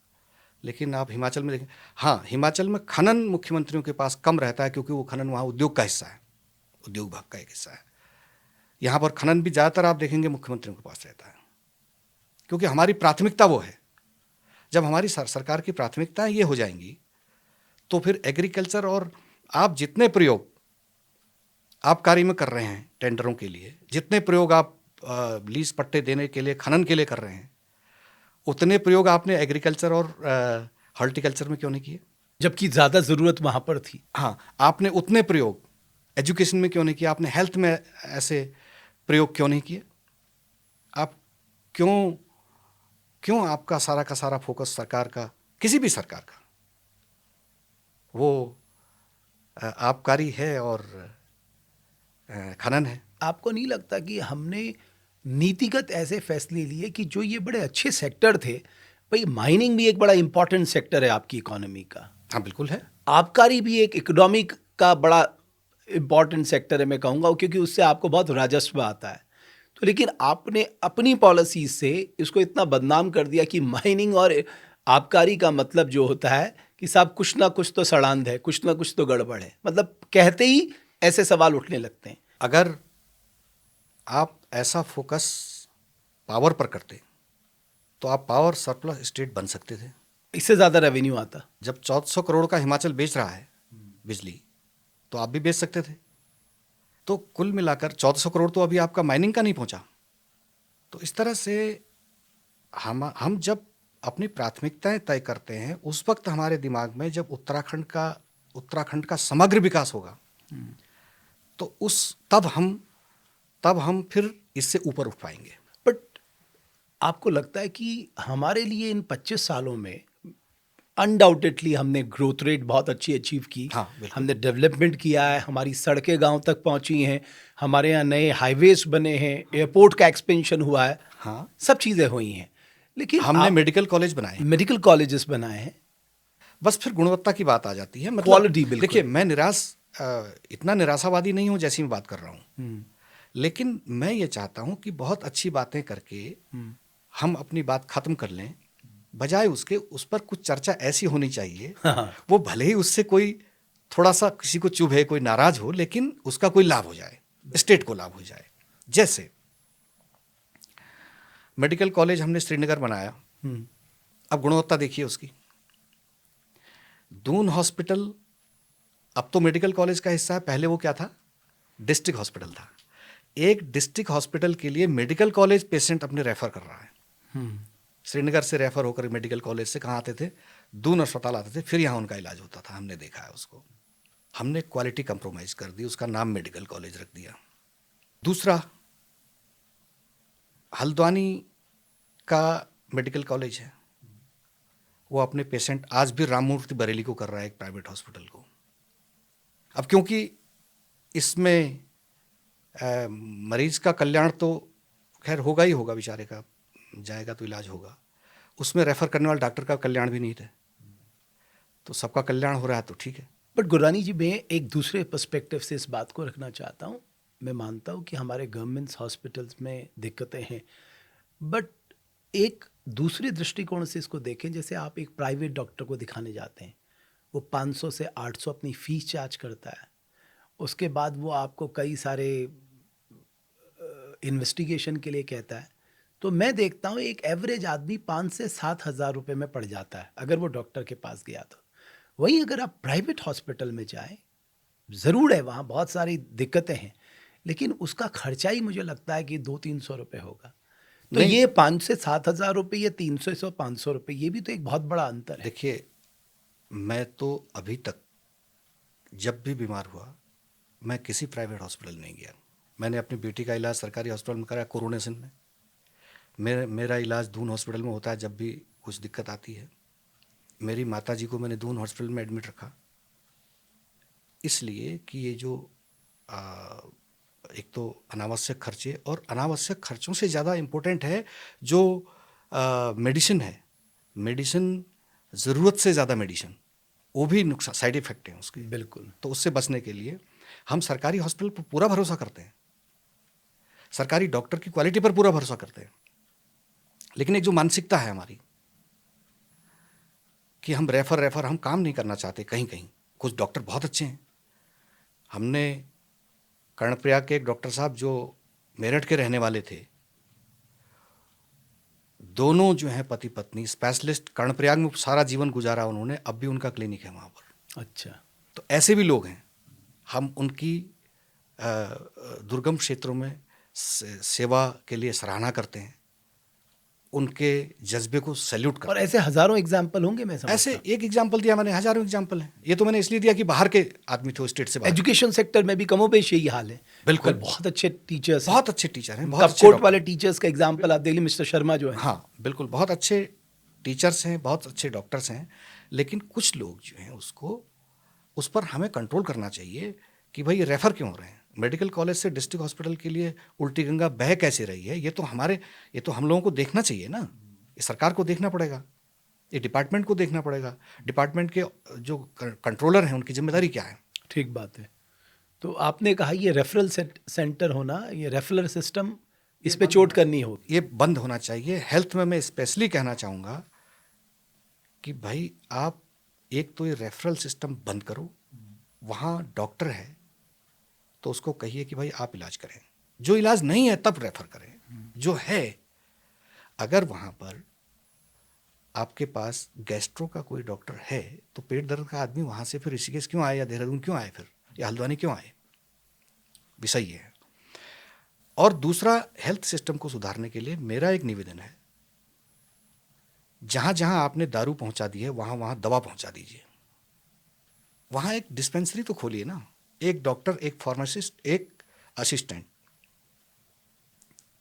लेकिन आप हिमाचल में देखें, हाँ, हिमाचल में खनन मुख्यमंत्रियों के पास कम रहता है, क्योंकि वो खनन वहाँ उद्योग का हिस्सा है, उद्योग भाग का एक हिस्सा है। यहाँ पर खनन भी ज़्यादातर आप देखेंगे मुख्यमंत्रियों के पास रहता है, क्योंकि हमारी प्राथमिकता वो है। जब हमारी सरकार की प्राथमिकताएं ये हो जाएंगी, तो फिर एग्रीकल्चर और आप जितने प्रयोग आबकारी में कर रहे हैं टेंडरों के लिए, जितने प्रयोग आप लीज पट्टे देने के लिए, खनन के लिए कर रहे हैं, उतने प्रयोग आपने एग्रीकल्चर और हॉर्टिकल्चर में क्यों नहीं किए? जबकि ज़्यादा ज़रूरत वहाँ पर थी। हाँ, आपने उतने प्रयोग एजुकेशन में क्यों नहीं किए? आपने हेल्थ में ऐसे प्रयोग क्यों नहीं किए? आप क्यों आपका सारा का सारा फोकस सरकार का, किसी भी सरकार का, वो आबकारी है और खनन है? आपको नहीं लगता कि हमने नीतिगत ऐसे फैसले लिए कि जो ये बड़े अच्छे सेक्टर थे, भाई माइनिंग भी एक बड़ा इंपॉर्टेंट सेक्टर है आपकी इकोनॉमी का, हाँ बिल्कुल है, आबकारी भी एक इकोनॉमिक का बड़ा इंपॉर्टेंट सेक्टर है मैं कहूँगा, क्योंकि उससे आपको बहुत राजस्व आता है, तो लेकिन आपने अपनी पॉलिसी से इसको इतना बदनाम कर दिया कि माइनिंग और आबकारी का मतलब जो होता है कि साहब कुछ ना कुछ तो सड़ांध है, कुछ ना कुछ तो गड़बड़ है, मतलब कहते ही ऐसे सवाल उठने लगते हैं। अगर आप ऐसा फोकस पावर पर करते तो आप पावर सरप्लस स्टेट बन सकते थे, इससे ज़्यादा रेवेन्यू आता। जब 1400 करोड़ का हिमाचल बेच रहा है बिजली, तो आप भी बेच सकते थे। तो कुल मिलाकर 1400 करोड़ तो अभी आपका माइनिंग का नहीं पहुंचा। तो इस तरह से हम जब अपनी प्राथमिकताएं तय करते हैं, उस वक्त हमारे दिमाग में जब उत्तराखंड का समग्र विकास होगा, तो तब हम फिर इससे ऊपर उठ पाएंगे। बट आपको लगता है कि हमारे लिए इन 25 सालों में अनडाउटेडली हमने ग्रोथ रेट बहुत अच्छी अचीव की, हाँ, बिल्कुल। हमने डेवलपमेंट किया है, हमारी सड़कें गांव तक पहुंची हैं, हमारे यहाँ नए हाईवेज बने हैं, एयरपोर्ट का एक्सपेंशन हुआ है, हाँ, सब चीज़ें हुई हैं, लेकिन हमने मेडिकल कॉलेज बनाए, मेडिकल कॉलेजेस बनाए हैं। बस फिर गुणवत्ता की बात आ जाती है, मतलब क्वालिटी। बिल्कुल। देखिए, मैं इतना निराशावादी नहीं हूं जैसी मैं बात कर रहा हूं, लेकिन मैं ये चाहता हूं कि बहुत अच्छी बातें करके हम अपनी बात खत्म कर लें, बजाय उसके उस पर कुछ चर्चा ऐसी होनी चाहिए, वो भले ही उससे कोई थोड़ा सा किसी को चुभे, कोई नाराज हो, लेकिन उसका कोई लाभ हो जाए, स्टेट को लाभ हो जाए। जैसे मेडिकल कॉलेज हमने श्रीनगर बनाया, अब गुणवत्ता देखिए उसकी। दून हॉस्पिटल अब तो मेडिकल कॉलेज का हिस्सा है, पहले वो क्या था? डिस्ट्रिक्ट हॉस्पिटल था। एक डिस्ट्रिक्ट हॉस्पिटल के लिए मेडिकल कॉलेज पेशेंट अपने रेफर कर रहा है। श्रीनगर से रेफर होकर मेडिकल कॉलेज से कहाँ आते थे? दून अस्पताल आते थे, फिर यहाँ उनका इलाज होता था। हमने देखा है उसको। हमने क्वालिटी कंप्रोमाइज कर दी, उसका नाम मेडिकल कॉलेज रख दिया। दूसरा, हल्द्वानी का मेडिकल कॉलेज है, वो अपने पेशेंट आज भी राममूर्ति बरेली को कर रहा है, एक प्राइवेट हॉस्पिटल को। अब क्योंकि इसमें मरीज का कल्याण तो खैर होगा ही होगा, बेचारे का जाएगा तो इलाज होगा, उसमें रेफर करने वाले डॉक्टर का कल्याण भी नहीं था, तो सबका कल्याण हो रहा है तो ठीक है। बट गुररानी जी, मैं एक दूसरे पर्सपेक्टिव से इस बात को रखना चाहता हूँ। मैं मानता हूँ कि हमारे गवर्नमेंट्स हॉस्पिटल्स में दिक्कतें हैं, बट एक दूसरे दृष्टिकोण से इसको देखें। जैसे आप एक प्राइवेट डॉक्टर को दिखाने जाते हैं, वो 500 से 800 अपनी फीस चार्ज करता है, उसके बाद वो आपको कई सारे इन्वेस्टिगेशन के लिए कहता है। तो मैं देखता हूँ एक एवरेज आदमी 5 से 7 हज़ार रुपये में पड़ जाता है अगर वो डॉक्टर के पास गया तो। वहीं अगर आप प्राइवेट हॉस्पिटल में जाएं, ज़रूर है वहाँ बहुत सारी दिक्कतें हैं, लेकिन उसका खर्चा ही मुझे लगता है कि 200-300 रुपये होगा। तो ये 5 से 7 हज़ार रुपये, ये 300-500 रुपये, ये भी तो एक बहुत बड़ा अंतर है। देखिए, मैं तो अभी तक जब भी बीमार हुआ, मैं किसी प्राइवेट हॉस्पिटल नहीं गया। मैंने अपनी बेटी का इलाज सरकारी हॉस्पिटल में कराया, कोरोनेशन में। मेरा इलाज दून हॉस्पिटल में होता है जब भी कुछ दिक्कत आती है। मेरी माता जी को मैंने दून हॉस्पिटल में एडमिट रखा, इसलिए कि ये जो एक तो अनावश्यक खर्चे, और अनावश्यक खर्चों से ज़्यादा इम्पोर्टेंट है जो मेडिसिन है, मेडिसिन, ज़रूरत से ज़्यादा मेडिसिन, वो भी नुकसान, साइड इफ़ेक्ट हैं उसके। बिल्कुल। तो उससे बचने के लिए हम सरकारी हॉस्पिटल पर पूरा भरोसा करते हैं, सरकारी डॉक्टर की क्वालिटी पर पूरा भरोसा करते हैं, लेकिन एक जो मानसिकता है हमारी कि हम रेफर हम काम नहीं करना चाहते कहीं कहीं। कुछ डॉक्टर बहुत अच्छे हैं। हमने कर्णप्रयाग के एक डॉक्टर साहब जो मेरठ के रहने वाले थे, दोनों जो हैं पति पत्नी स्पेशलिस्ट, कर्णप्रयाग में सारा जीवन गुजारा उन्होंने, अब भी उनका क्लिनिक है वहाँ पर। अच्छा। तो ऐसे भी लोग हैं। हम उनकी दुर्गम क्षेत्रों में सेवा के लिए सराहना करते हैं, उनके जज्बे को सैल्यूट करते और हैं। ऐसे हजारों एग्जाम्पल होंगे, मैं समझता ऐसे हूं। एक एग्जाम्पल दिया मैंने, हजारों एग्जाम्पल हैं। ये तो मैंने इसलिए दिया कि बाहर के आदमी थे, स्टेट से बाहर। एजुकेशन सेक्टर में भी कमोबेश यही हाल है। बिल्कुल। बहुत अच्छे टीचर्स, बहुत अच्छे टीचर हैं, बहुत अच्छे कपकोट डॉक्टर। वाले टीचर्स का एग्जाम्पल आप देख लीजिए, मिस्टर शर्मा जो है। हाँ बिल्कुल, बहुत अच्छे टीचर्स हैं, बहुत अच्छे डॉक्टर्स हैं, लेकिन कुछ लोग जो हैं उसको, उस पर हमें कंट्रोल करना चाहिए कि भाई ये रेफर क्यों हो रहे हैं। मेडिकल कॉलेज से डिस्ट्रिक्ट हॉस्पिटल के लिए उल्टी गंगा बह कैसे रही है, ये तो हम लोगों को देखना चाहिए ना। ये सरकार को देखना पड़ेगा, ये डिपार्टमेंट को देखना पड़ेगा। डिपार्टमेंट के जो कंट्रोलर हैं उनकी जिम्मेदारी क्या है। ठीक बात है। तो आपने कहा ये रेफरल सेंटर होना, ये रेफरल सिस्टम, इस पे चोट करनी होगी। ये बंद होना चाहिए। हेल्थ में मैं स्पेशली कहना चाहूँगा कि भाई आप एक तो ये रेफरल सिस्टम बंद करो। वहाँ डॉक्टर है तो उसको कहिए कि भाई आप इलाज करें, जो इलाज नहीं है तब रेफर करें। जो है, अगर वहाँ पर आपके पास गैस्ट्रो का कोई डॉक्टर है तो पेट दर्द का आदमी वहाँ से फिर ऋषिकेश क्यों आए, या देहरादून क्यों आए, फिर या हल्द्वानी क्यों आए। विषय ये है। और दूसरा, हेल्थ सिस्टम को सुधारने के लिए मेरा एक निवेदन है, जहाँ जहाँ आपने दारू पहुँचा दी है वहाँ वहाँ दवा पहुँचा दीजिए। वहाँ एक डिस्पेंसरी तो खोलिए ना। एक डॉक्टर, एक फार्मासिस्ट, एक असिस्टेंट,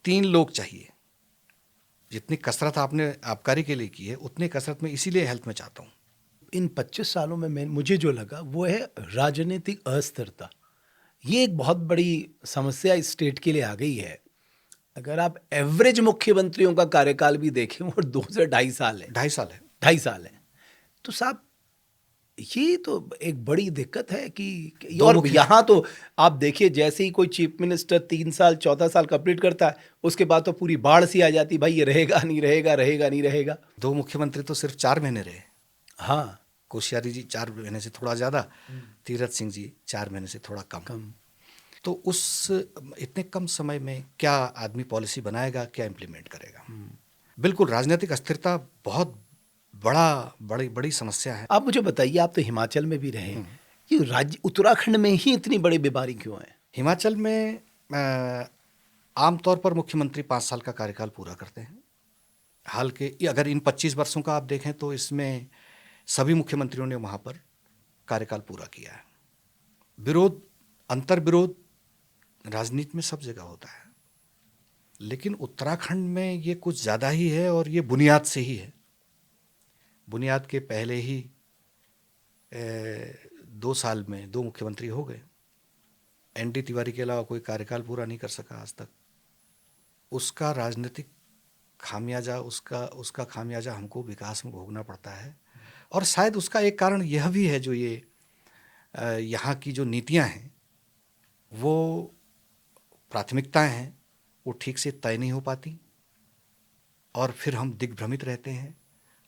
3 लोग चाहिए। जितनी कसरत आपने आबकारी के लिए की है उतनी कसरत मैं इसीलिए हेल्थ में चाहता हूँ। इन 25 सालों में मुझे जो लगा वो है राजनीतिक अस्थिरता। ये एक बहुत बड़ी समस्या इस स्टेट के लिए आ गई है। अगर आप एवरेज मुख्यमंत्रियों का कार्यकाल भी देखें वो 2 से 2.5 साल है। 2.5 साल है। 2.5 साल है। तो साहब ये तो एक बड़ी दिक्कत है कि दो और मुख्य- यहाँ तो आप देखिए, जैसे ही कोई चीफ मिनिस्टर 3 साल 14 साल कंप्लीट करता है उसके बाद तो पूरी बाढ़ सी आ जाती, भाई ये रहेगा नहीं रहेगा, रहेगा नहीं रहेगा। 2 मुख्यमंत्री तो सिर्फ 4 महीने रहे। हाँ, कोश्यारी जी 4 महीने से थोड़ा ज़्यादा, तीरथ सिंह जी 4 महीने से थोड़ा कम। तो उस इतने कम समय में क्या आदमी पॉलिसी बनाएगा, क्या इम्प्लीमेंट करेगा। बिल्कुल, राजनीतिक अस्थिरता बहुत बड़ी समस्या है। आप मुझे बताइए, आप तो हिमाचल में भी रहे, ये राज्य उत्तराखंड में ही इतनी बड़ी बीमारी क्यों है? हिमाचल में आमतौर पर मुख्यमंत्री 5 साल का कार्यकाल पूरा करते हैं। हाल के, अगर इन 25 वर्षों का आप देखें तो इसमें सभी मुख्यमंत्रियों ने वहाँ पर कार्यकाल पूरा किया है। विरोध, अंतर विरोध राजनीति में सब जगह होता है, लेकिन उत्तराखंड में ये कुछ ज़्यादा ही है, और ये बुनियाद से ही है। बुनियाद के पहले ही 2 साल में 2 मुख्यमंत्री हो गए। एनडी तिवारी के अलावा कोई कार्यकाल पूरा नहीं कर सका आज तक। उसका राजनीतिक खामियाजा, उसका खामियाजा हमको विकास में भोगना पड़ता है। और शायद उसका एक कारण यह भी है, जो ये यहाँ की जो नीतियाँ हैं, वो प्राथमिकताएं हैं, वो ठीक से तय नहीं हो पाती, और फिर हम दिग्भ्रमित रहते हैं,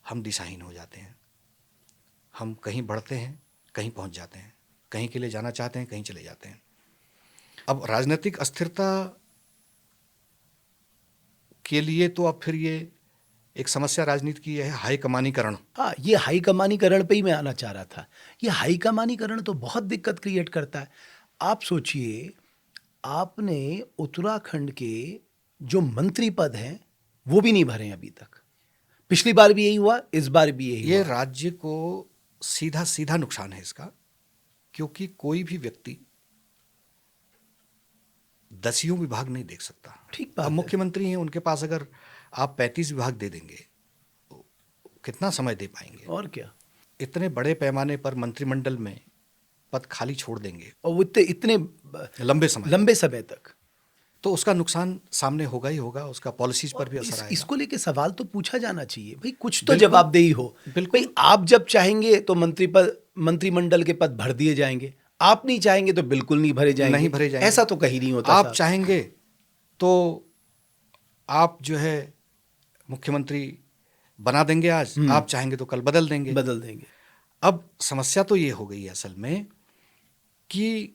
हम दिशाहीन हो जाते हैं। हम कहीं बढ़ते हैं, कहीं पहुंच जाते हैं, कहीं के लिए जाना चाहते हैं, कहीं चले जाते हैं। अब राजनीतिक अस्थिरता के लिए तो अब फिर ये एक समस्या राजनीति की है, हाई कमानीकरण। हाँ, ये हाई कमानीकरण पे ही मैं आना चाह रहा था। ये हाई कमानीकरण तो बहुत दिक्कत क्रिएट करता है। आप सोचिए, आपने उत्तराखंड के जो मंत्री पद हैं वो भी नहीं भरे अभी तक। पिछली बार भी यही हुआ, इस बार भी यही ये हुआ। राज्य को सीधा नुकसान है इसका, क्योंकि कोई भी व्यक्ति 10 विभाग नहीं देख सकता। ठीक बात अब है। मुख्यमंत्री हैं, उनके पास अगर आप 35 विभाग दे देंगे तो कितना समय दे पाएंगे। और क्या। इतने बड़े पैमाने पर मंत्रिमंडल में पद खाली छोड़ देंगे। और वो इतने लंबे समय तक। तो उसका नुकसान सामने होगा ही होगा, उसका पॉलिसीज पर भी असर आएगा। इसको लेके सवाल तो पूछा जाना चाहिए भाई, कुछ तो बिल्कुल, जवाबदेही हो। बिल्कुल। भाई आप जब चाहेंगे तो मंत्रिमंडल के पद भर दिए जाएंगे, आप नहीं चाहेंगे तो बिल्कुल नहीं भरे जाएंगे। नहीं भरे जाएंगे। ऐसा तो कहीं नहीं होता आप साहब। चाहेंगे तो आप जो है मुख्यमंत्री बना देंगे आज, आप चाहेंगे तो कल बदल देंगे। अब समस्या तो ये हो गई है असल में कि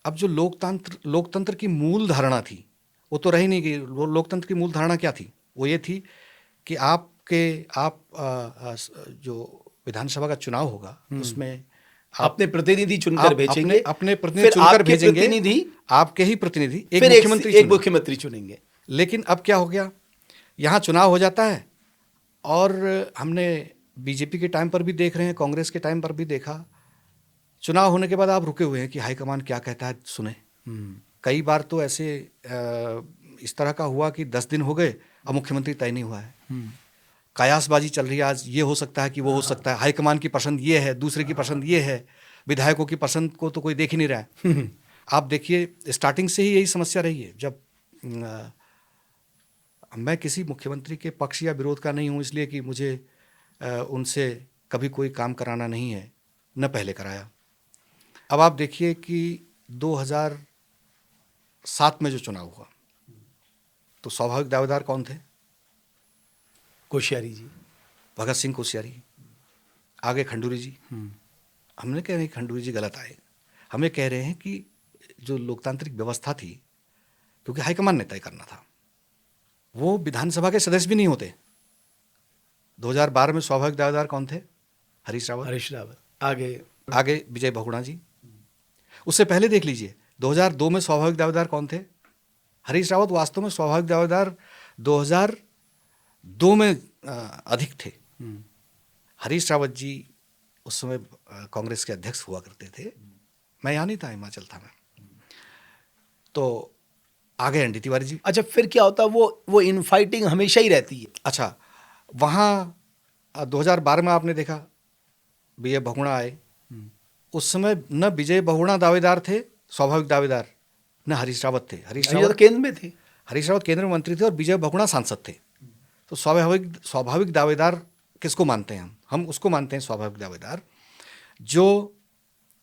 अब जो लोकतंत्र की मूल धारणा थी वो तो रही नहीं गई। लोकतंत्र की मूल धारणा क्या थी? वो ये थी कि आप जो विधानसभा का चुनाव होगा उसमें अपने प्रतिनिधि चुनकर भेजेंगे, अपने प्रतिनिधि चुनकर भेजेंगे, आपके ही प्रतिनिधि एक मुख्यमंत्री चुनेंगे। लेकिन अब क्या हो गया, यहाँ चुनाव हो जाता है और हमने बीजेपी के टाइम पर भी देख रहे हैं, कांग्रेस के टाइम पर भी देखा, चुनाव होने के बाद आप रुके हुए हैं कि हाईकमान क्या कहता है सुने। कई बार तो ऐसे इस तरह का हुआ कि 10 दिन हो गए अब मुख्यमंत्री तय नहीं हुआ है। कयासबाजी चल रही है, आज ये हो सकता है कि वो हो सकता है, हाईकमान की पसंद ये है, दूसरे की पसंद ये है, विधायकों की पसंद को तो कोई देख ही नहीं रहा है। आप देखिए स्टार्टिंग से ही यही समस्या रही है। जब मैं किसी मुख्यमंत्री के पक्ष या विरोध का नहीं हूँ, इसलिए कि मुझे उनसे कभी कोई काम कराना नहीं है, न पहले कराया। अब आप देखिए कि 2007 में जो चुनाव हुआ तो स्वाभाविक दावेदार कौन थे? कोश्यारी जी, भगत सिंह कोश्यारी, आगे खंडूरी जी। हमने कह रहे हैं खंडूरी जी गलत आए, हमें कह रहे हैं कि जो लोकतांत्रिक व्यवस्था थी, क्योंकि हाईकमान ने तय करना था, वो विधानसभा के सदस्य भी नहीं होते। 2012 में स्वाभाविक दावेदार कौन थे? हरीश रावत। आगे विजय बहुगुणा जी। उससे पहले देख लीजिए 2002 में स्वाभाविक दावेदार कौन थे? हरीश रावत। वास्तव में स्वाभाविक दावेदार 2002 में अधिक थे। हरीश रावत जी उस समय कांग्रेस के अध्यक्ष हुआ करते थे, मैं यहाँ नहीं था, हिमाचल था मैं। तो आगे एनडी तिवारी जी। अच्छा, फिर क्या होता? वो इनफाइटिंग हमेशा ही रहती है। अच्छा, वहाँ 2012 में आपने देखा विजय बहुगुणा आए, उस समय न विजय बहुगुणा दावेदार थे स्वाभाविक दावेदार, न हरीश रावत थे। हरीश रावत केंद्र में थे, हरीश रावत केंद्र में मंत्री थे और विजय बहुगुणा सांसद थे। तो स्वाभाविक दावेदार किसको मानते हैं? हम उसको मानते हैं स्वाभाविक दावेदार जो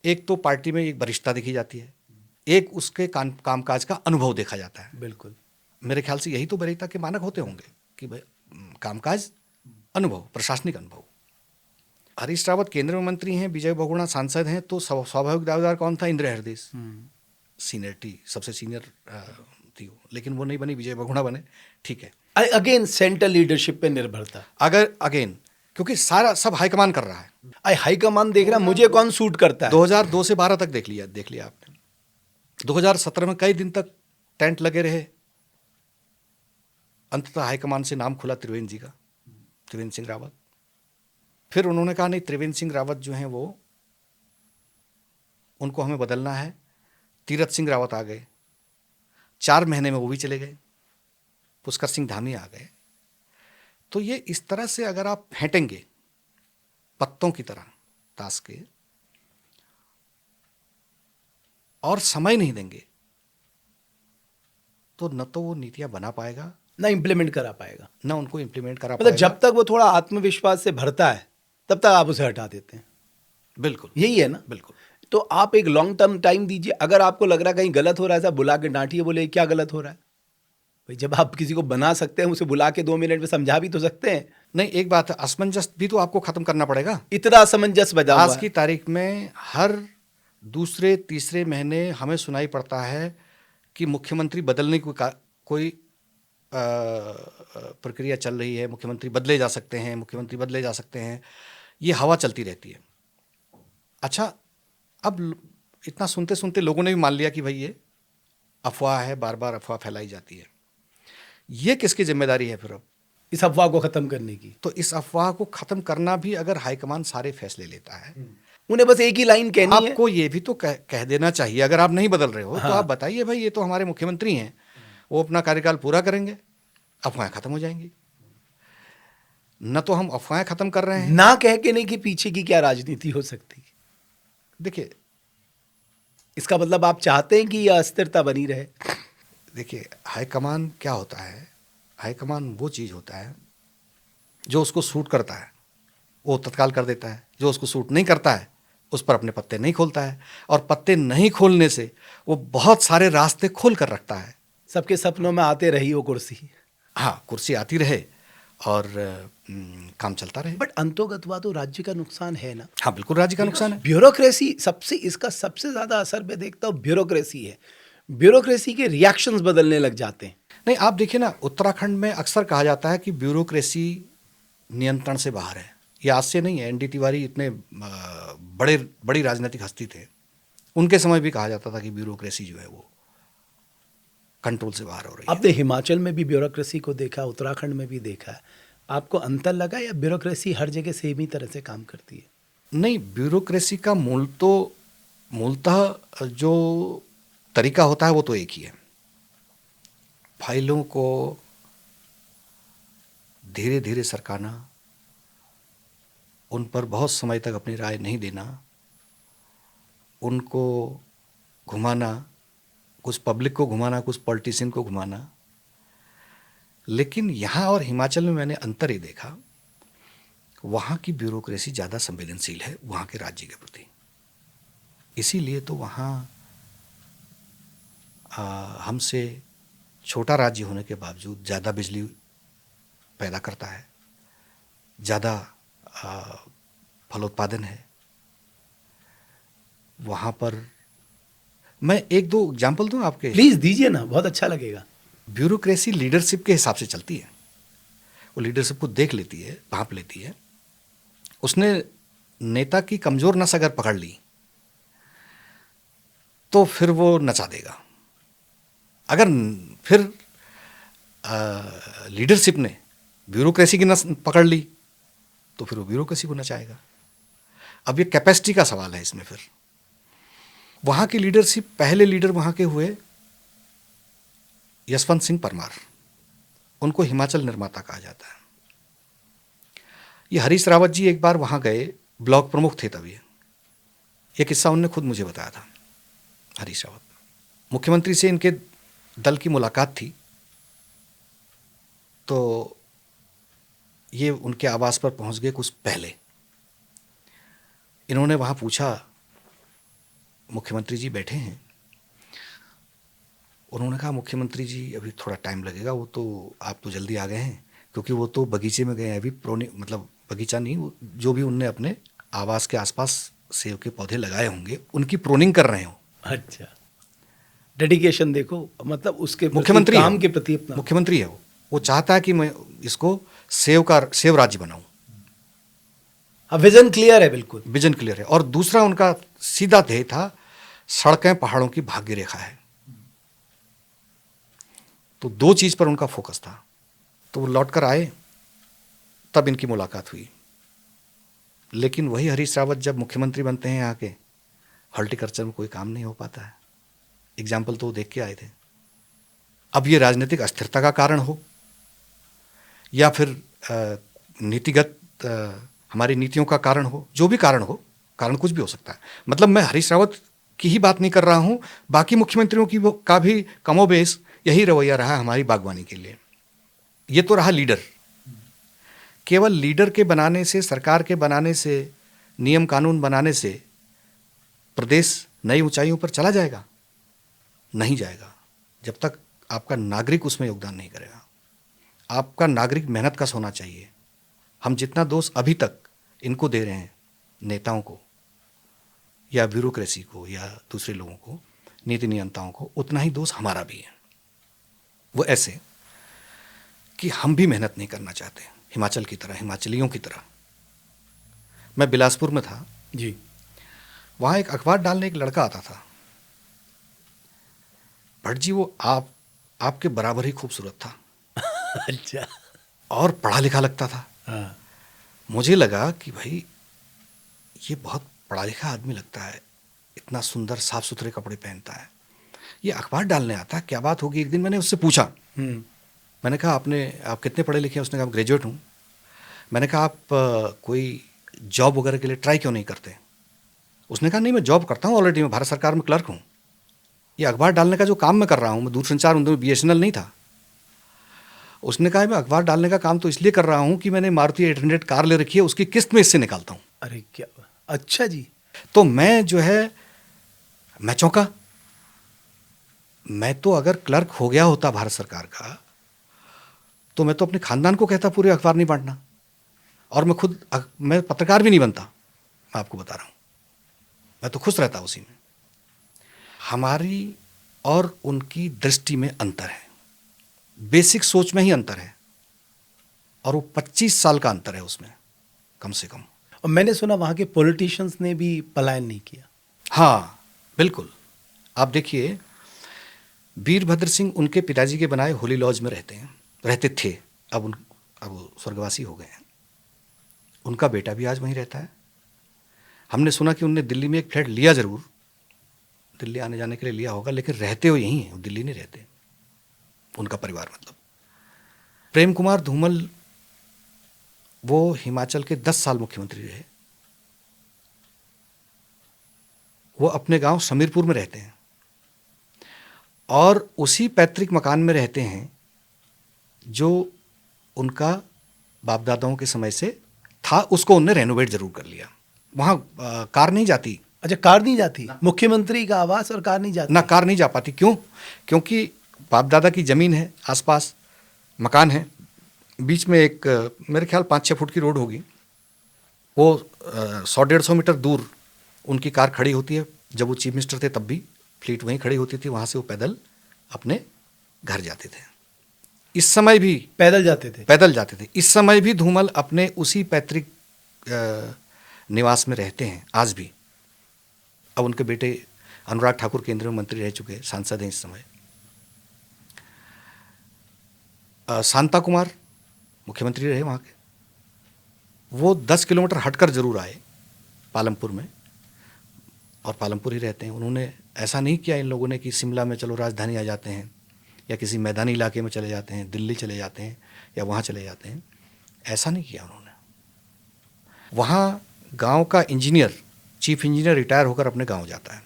एक तो पार्टी में एक वरिष्ठता देखी जाती है, एक उसके कामकाज का अनुभव देखा जाता है। बिल्कुल, मेरे ख्याल से यही तो वरीयता के मानक होते होंगे कि भाई कामकाज, अनुभव, प्रशासनिक अनुभव। हरीश रावत केंद्र में मंत्री हैं, विजय बहुगुणा सांसद हैं, तो स्वाभाविक दावेदार कौन था? इंदिरा हृदयेश। सीनियरिटी सबसे सीनियर थी वो, लेकिन वो नहीं बनी, विजय बहुगुणा बने, ठीक है। अगेन सेंट्रल लीडरशिप पे निर्भरता, अगेन क्योंकि सारा सब हाईकमान कर रहा है। हाईकमान देख रहा है मुझे कौन सूट करता है। 2002 से 12 तक देख लिया आपने। 2017 में कई दिन तक टेंट लगे रहे, अंततः हाईकमान से नाम खुला त्रिवेंद्र जी का, त्रिवेंद्र सिंह रावत। फिर उन्होंने कहा नहीं, त्रिवेंद्र सिंह रावत जो हैं वो, उनको हमें बदलना है। तीरथ सिंह रावत आ गए, 4 महीने में वो भी चले गए। पुष्कर सिंह धामी आ गए। तो ये इस तरह से अगर आप फेंटेंगे पत्तों की तरह ताश के और समय नहीं देंगे तो न तो वो नीतियां बना पाएगा, ना इंप्लीमेंट करा पाएगा, ना उनको इंप्लीमेंट करा मतलब पाएगा। जब तक वो थोड़ा आत्मविश्वास से भरता है तब तक आप उसे हटा देते हैं। बिल्कुल यही है ना। बिल्कुल। तो आप एक लॉन्ग टर्म टाइम दीजिए। अगर आपको लग रहा है कहीं गलत हो रहा है, साहब बुला के डांटिए, बोले क्या गलत हो रहा है। भाई जब आप किसी को बना सकते हैं, उसे बुला के 2 मिनट में समझा भी तो सकते हैं। नहीं, एक बात है, असमंजस भी तो आपको खत्म करना पड़ेगा। इतना असमंजस बजा हुआ है। आज की तारीख में हर दूसरे तीसरे महीने हमें सुनाई पड़ता है कि मुख्यमंत्री बदलने की कोई प्रक्रिया चल रही है, मुख्यमंत्री बदले जा सकते हैं, मुख्यमंत्री बदले जा सकते हैं, ये हवा चलती रहती है। अच्छा, अब इतना सुनते सुनते लोगों ने भी मान लिया कि भाई ये अफवाह है, बार बार अफवाह फैलाई जाती है। ये किसकी जिम्मेदारी है फिर अब इस अफवाह को खत्म करने की? तो इस अफवाह को खत्म करना भी अगर हाईकमान सारे फैसले लेता है, उन्हें बस एक ही लाइन कहनी है। आपको ये भी तो कह देना चाहिए, अगर आप नहीं बदल रहे हो तो आप बताइए भाई ये तो हमारे मुख्यमंत्री हैं, वो अपना कार्यकाल पूरा करेंगे, अफवाहें खत्म हो जाएंगी। न तो हम अफवाहें खत्म कर रहे हैं, ना कह के नहीं कि पीछे की क्या राजनीति हो सकती है। देखिए इसका मतलब आप चाहते हैं कि यह अस्थिरता बनी रहे? देखिए, हाईकमान क्या होता है? हाईकमान वो चीज़ होता है जो उसको सूट करता है वो तत्काल कर देता है, जो उसको सूट नहीं करता है उस पर अपने पत्ते नहीं खोलता है, और पत्ते नहीं खोलने से वो बहुत सारे रास्ते खोल कर रखता है। सबके सपनों में आते रही वो कुर्सी। हाँ, कुर्सी आती रहे और काम चलता रहे। बट अंतोगत्वा तो राज्य का नुकसान है ना। हाँ, बिल्कुल राज्य का नुकसान है। ब्यूरोक्रेसी सबसे, इसका सबसे ज्यादा असर मैं देखता हूँ ब्यूरोक्रेसी है। ब्यूरोक्रेसी के रिएक्शंस बदलने लग जाते हैं। नहीं, आप देखिए ना, उत्तराखंड में अक्सर कहा जाता है कि ब्यूरोक्रेसी नियंत्रण से बाहर है। ये आज से नहीं है, एनडी तिवारी इतने बड़ी राजनीतिक हस्ती थे, उनके समय भी कहा जाता था कि ब्यूरोक्रेसी जो है वो कंट्रोल से बाहर हो रही है। आपने हिमाचल में भी ब्यूरोक्रेसी को देखा, उत्तराखंड में भी देखा है, आपको अंतर लगा या ब्यूरोक्रेसी हर जगह सेम ही तरह से काम करती है? नहीं, ब्यूरोक्रेसी का मूलतः जो तरीका होता है वो तो एक ही है। फाइलों को धीरे धीरे सरकाना, उन पर बहुत समय तक अपनी राय नहीं देना, उनको घुमाना, कुछ पब्लिक को घुमाना, कुछ पॉलिटिशियन को घुमाना। लेकिन यहाँ और हिमाचल में मैंने अंतर ही देखा, वहाँ की ब्यूरोक्रेसी ज़्यादा संवेदनशील है वहाँ के राज्य के प्रति। इसीलिए तो वहाँ हमसे छोटा राज्य होने के बावजूद ज़्यादा बिजली पैदा करता है, ज़्यादा फलोत्पादन है। वहाँ पर मैं एक दो एग्जाम्पल दूँ आपके। प्लीज दीजिए ना, बहुत अच्छा लगेगा। ब्यूरोक्रेसी लीडरशिप के हिसाब से चलती है। वो लीडरशिप को देख लेती है, भांप लेती है। उसने नेता की कमजोर नस अगर पकड़ ली तो फिर वो नचा देगा। अगर फिर लीडरशिप ने ब्यूरोक्रेसी की नस पकड़ ली तो फिर वो ब्यूरोक्रेसी को नचाएगा। अब ये कैपेसिटी का सवाल है इसमें। फिर वहाँ की लीडरशिप, पहले लीडर वहाँ के हुए यशवंत सिंह परमार, उनको हिमाचल निर्माता कहा जाता है। ये हरीश रावत जी एक बार वहाँ गए, ब्लॉक प्रमुख थे तभी। ये किस्सा उनने खुद मुझे बताया था। हरीश रावत मुख्यमंत्री से इनके दल की मुलाकात थी, तो ये उनके आवास पर पहुंच गए कुछ पहले। इन्होंने वहाँ पूछा, मुख्यमंत्री जी बैठे हैं? उन्होंने कहा, मुख्यमंत्री जी अभी थोड़ा टाइम लगेगा, वो तो आप तो जल्दी आ गए हैं, क्योंकि वो तो बगीचे में गए हैं अभी। मतलब बगीचा नहीं, वो जो भी उनने अपने आवास के आसपास सेब के पौधे लगाए होंगे उनकी प्रोनिंग कर रहे हो। अच्छा, डेडिकेशन देखो, मतलब उसके मुख्यमंत्री काम के प्रति अपना मुख्यमंत्री है वो चाहता है कि मैं इसको सेव राज्य बनाऊं। विजन क्लियर है, बिल्कुल विजन क्लियर है। और दूसरा उनका सीधा ध्येय था, सड़कें पहाड़ों की भाग्य रेखा है। तो दो चीज पर उनका फोकस था। तो वो लौट कर आए, तब इनकी मुलाकात हुई। लेकिन वही हरीश रावत जब मुख्यमंत्री बनते हैं यहाँ के, हॉर्टिकल्चर में कोई काम नहीं हो पाता है। एग्जाम्पल तो वो देख के आए थे। अब ये राजनीतिक अस्थिरता का कारण हो या फिर नीतिगत हमारी नीतियों का कारण हो, जो भी कारण हो, कारण कुछ भी हो सकता है। मतलब मैं हरीश रावत की ही बात नहीं कर रहा हूँ, बाकी मुख्यमंत्रियों की का भी कमोबेश यही रवैया रहा हमारी बागवानी के लिए। ये तो रहा लीडर। केवल लीडर के बनाने से, सरकार के बनाने से, नियम कानून बनाने से प्रदेश नई ऊंचाइयों पर चला जाएगा? नहीं जाएगा, जब तक आपका नागरिक उसमें योगदान नहीं करेगा। आपका नागरिक मेहनत कश होना चाहिए। हम जितना दोष अभी तक इनको दे रहे हैं, नेताओं को या ब्यूरोक्रेसी को या दूसरे लोगों को, नीति नियंताओं को, उतना ही दोष हमारा भी है। वो ऐसे कि हम भी मेहनत नहीं करना चाहते, हिमाचल की तरह, हिमाचलियों की तरह। मैं बिलासपुर में था जी, वहाँ एक अखबार डालने एक लड़का आता था। भट्ट जी, वो आपके बराबर ही खूबसूरत था। अच्छा, और पढ़ा लिखा लगता था। हाँ, मुझे लगा कि भाई ये बहुत पढ़ा लिखा आदमी लगता है, इतना सुंदर साफ सुथरे कपड़े पहनता है, ये अखबार डालने आता है, क्या बात होगी। एक दिन मैंने उससे पूछा, मैंने कहा आप कितने पढ़े लिखे हैं? उसने कहा ग्रेजुएट हूँ। मैंने कहा आप कोई जॉब वगैरह के लिए ट्राई क्यों नहीं करते? उसने कहा नहीं, मैं जॉब करता हूँ ऑलरेडी, मैं भारत सरकार में क्लर्क हूँ। ये अखबार डालने का जो काम मैं कर रहा हूँ, मैं दूरसंचार उद्योग में BSNL नहीं था। उसने कहा मैं अखबार डालने का काम तो इसलिए कर रहा हूँ कि मैंने मारुति 800 कार ले रखी है, उसकी किस्त में इससे निकालता हूँ। अरे क्या, अच्छा जी। तो मैं जो है, मैं चौंका। मैं तो अगर क्लर्क हो गया होता भारत सरकार का, तो मैं तो अपने खानदान को कहता पूरे अखबार नहीं बांटना, और मैं पत्रकार भी नहीं बनता। मैं आपको बता रहा हूँ, मैं तो खुश रहता उसी में। हमारी और उनकी दृष्टि में अंतर है, बेसिक सोच में ही अंतर है, और वो 25 साल का अंतर है उसमें कम से कम। और मैंने सुना वहाँ के पॉलिटिशियंस ने भी पलायन नहीं किया। हाँ बिल्कुल। आप देखिए, वीरभद्र सिंह उनके पिताजी के बनाए होली लॉज में रहते थे। अब वो स्वर्गवासी हो गए हैं। उनका बेटा भी आज वहीं रहता है। हमने सुना कि उनने दिल्ली में एक फ्लैट लिया, ज़रूर दिल्ली आने जाने के लिए लिया होगा, लेकिन रहते हो यहीं हैं, दिल्ली नहीं रहते उनका परिवार। मतलब प्रेम कुमार धूमल, वो हिमाचल के 10 साल मुख्यमंत्री रहे। वो अपने गांव समीरपुर में रहते हैं, और उसी पैतृक मकान में रहते हैं जो उनका बाप दादाओं के समय से था। उसको उनने रेनोवेट जरूर कर लिया। वहाँ कार नहीं जाती। अच्छा, कार नहीं जाती? मुख्यमंत्री का आवास और कार नहीं जाती? ना, कार नहीं जा पाती। क्यों? क्योंकि बाप दादा की ज़मीन है, आसपास मकान है, बीच में एक मेरे ख्याल 5-6 फुट की रोड होगी। वो 100-150 मीटर दूर उनकी कार खड़ी होती है। जब वो चीफ मिनिस्टर थे तब भी फ्लीट वहीं खड़ी होती थी। वहाँ से वो पैदल अपने घर जाते थे। इस समय भी पैदल जाते थे। इस समय भी धूमल अपने उसी पैतृक निवास में रहते हैं आज भी। अब उनके बेटे अनुराग ठाकुर केंद्रीय मंत्री रह चुके, सांसद हैं इस समय। शांता कुमार मुख्यमंत्री रहे वहाँ के। वो 10 किलोमीटर हटकर जरूर आए पालमपुर में, और पालमपुर ही रहते हैं। उन्होंने ऐसा नहीं किया इन लोगों ने कि शिमला में चलो राजधानी आ जाते हैं, या किसी मैदानी इलाके में चले जाते हैं, दिल्ली चले जाते हैं, या वहाँ चले जाते हैं। ऐसा नहीं किया उन्होंने। वहाँ गांव का इंजीनियर, चीफ इंजीनियर रिटायर होकर अपने गांव जाता है।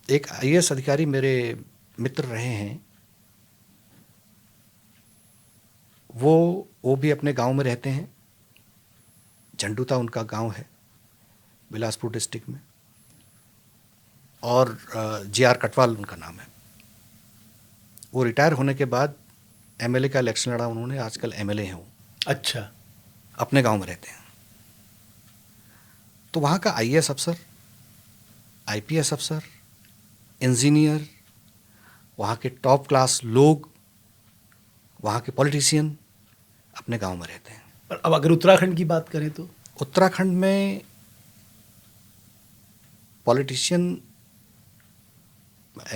एक IAS अधिकारी मेरे मित्र रहे हैं, वो भी अपने गांव में रहते हैं। झंडूता उनका गांव है, बिलासपुर डिस्ट्रिक्ट में, और JR कटवाल उनका नाम है। वो रिटायर होने के बाद MLA का इलेक्शन लड़ा उन्होंने, आजकल MLA हैं वो। अच्छा। अपने गांव में रहते हैं। तो वहाँ का IAS अफसर, IPS अफसर, इंजीनियर, वहाँ के टॉप क्लास लोग, वहाँ के पॉलिटिशियन अपने गांव में रहते हैं। और अब अगर उत्तराखंड की बात करें तो उत्तराखंड में पॉलिटिशियन,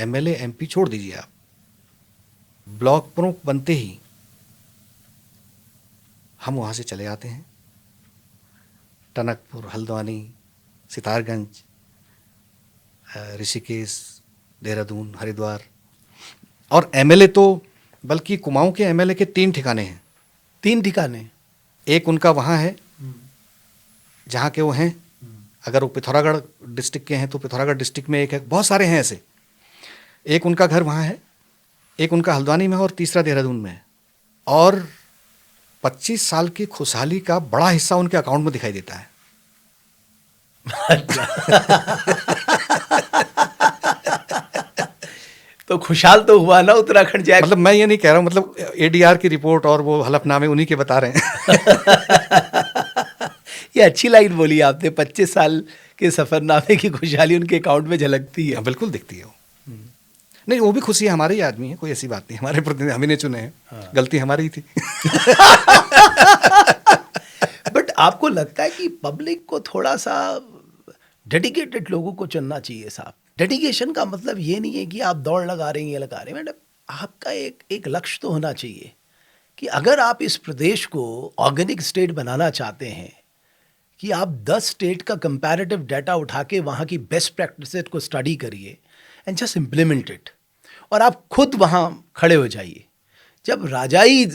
MLA MP छोड़ दीजिए आप, ब्लॉक प्रमुख बनते ही हम वहाँ से चले आते हैं। टनकपुर, हल्द्वानी, सितारगंज, ऋषिकेश, देहरादून, हरिद्वार। और MLA तो बल्कि कुमाऊं के MLA के 3 ठिकाने हैं। 3 ठिकाने? एक उनका वहाँ है जहाँ के वो हैं। अगर वो पिथौरागढ़ डिस्ट्रिक्ट के हैं तो पिथौरागढ़ डिस्ट्रिक्ट में एक है। बहुत सारे हैं ऐसे। एक उनका घर वहाँ है, एक उनका हल्द्वानी में है, और तीसरा देहरादून में है। और 25 साल की खुशहाली का बड़ा हिस्सा उनके अकाउंट में दिखाई देता है। तो खुशहाल तो हुआ ना उत्तराखंड जाए। मतलब मैं ये नहीं कह रहा हूँ, मतलब ADR की रिपोर्ट और वो हलफनामे उन्हीं के बता रहे हैं। ये अच्छी लाइन बोली आपने, 25 साल के सफरनामे की खुशहाली उनके अकाउंट में झलकती है। बिल्कुल दिखती है वो। नहीं, वो भी खुशी है, हमारे ही आदमी है, कोई ऐसी बात नहीं। हमारे प्रतिनिधि हम ही ने चुने हैं। हाँ। गलती हमारी ही थी। बट आपको लगता है कि पब्लिक को थोड़ा सा डेडिकेटेड लोगों को चुनना चाहिए साहब? डेडिकेशन का मतलब ये नहीं है कि आप दौड़ लगा रहे हैं, ये लगा रहे हैं। मैडम, आपका एक लक्ष्य तो होना चाहिए कि अगर आप इस प्रदेश को ऑर्गेनिक स्टेट बनाना चाहते हैं, कि आप 10 स्टेट का कंपैरेटिव डाटा उठा के वहाँ की बेस्ट प्रैक्टिसेस को स्टडी करिए एंड जस्ट इम्प्लीमेंट इट, और आप खुद वहाँ खड़े हो जाइए। जब राजाई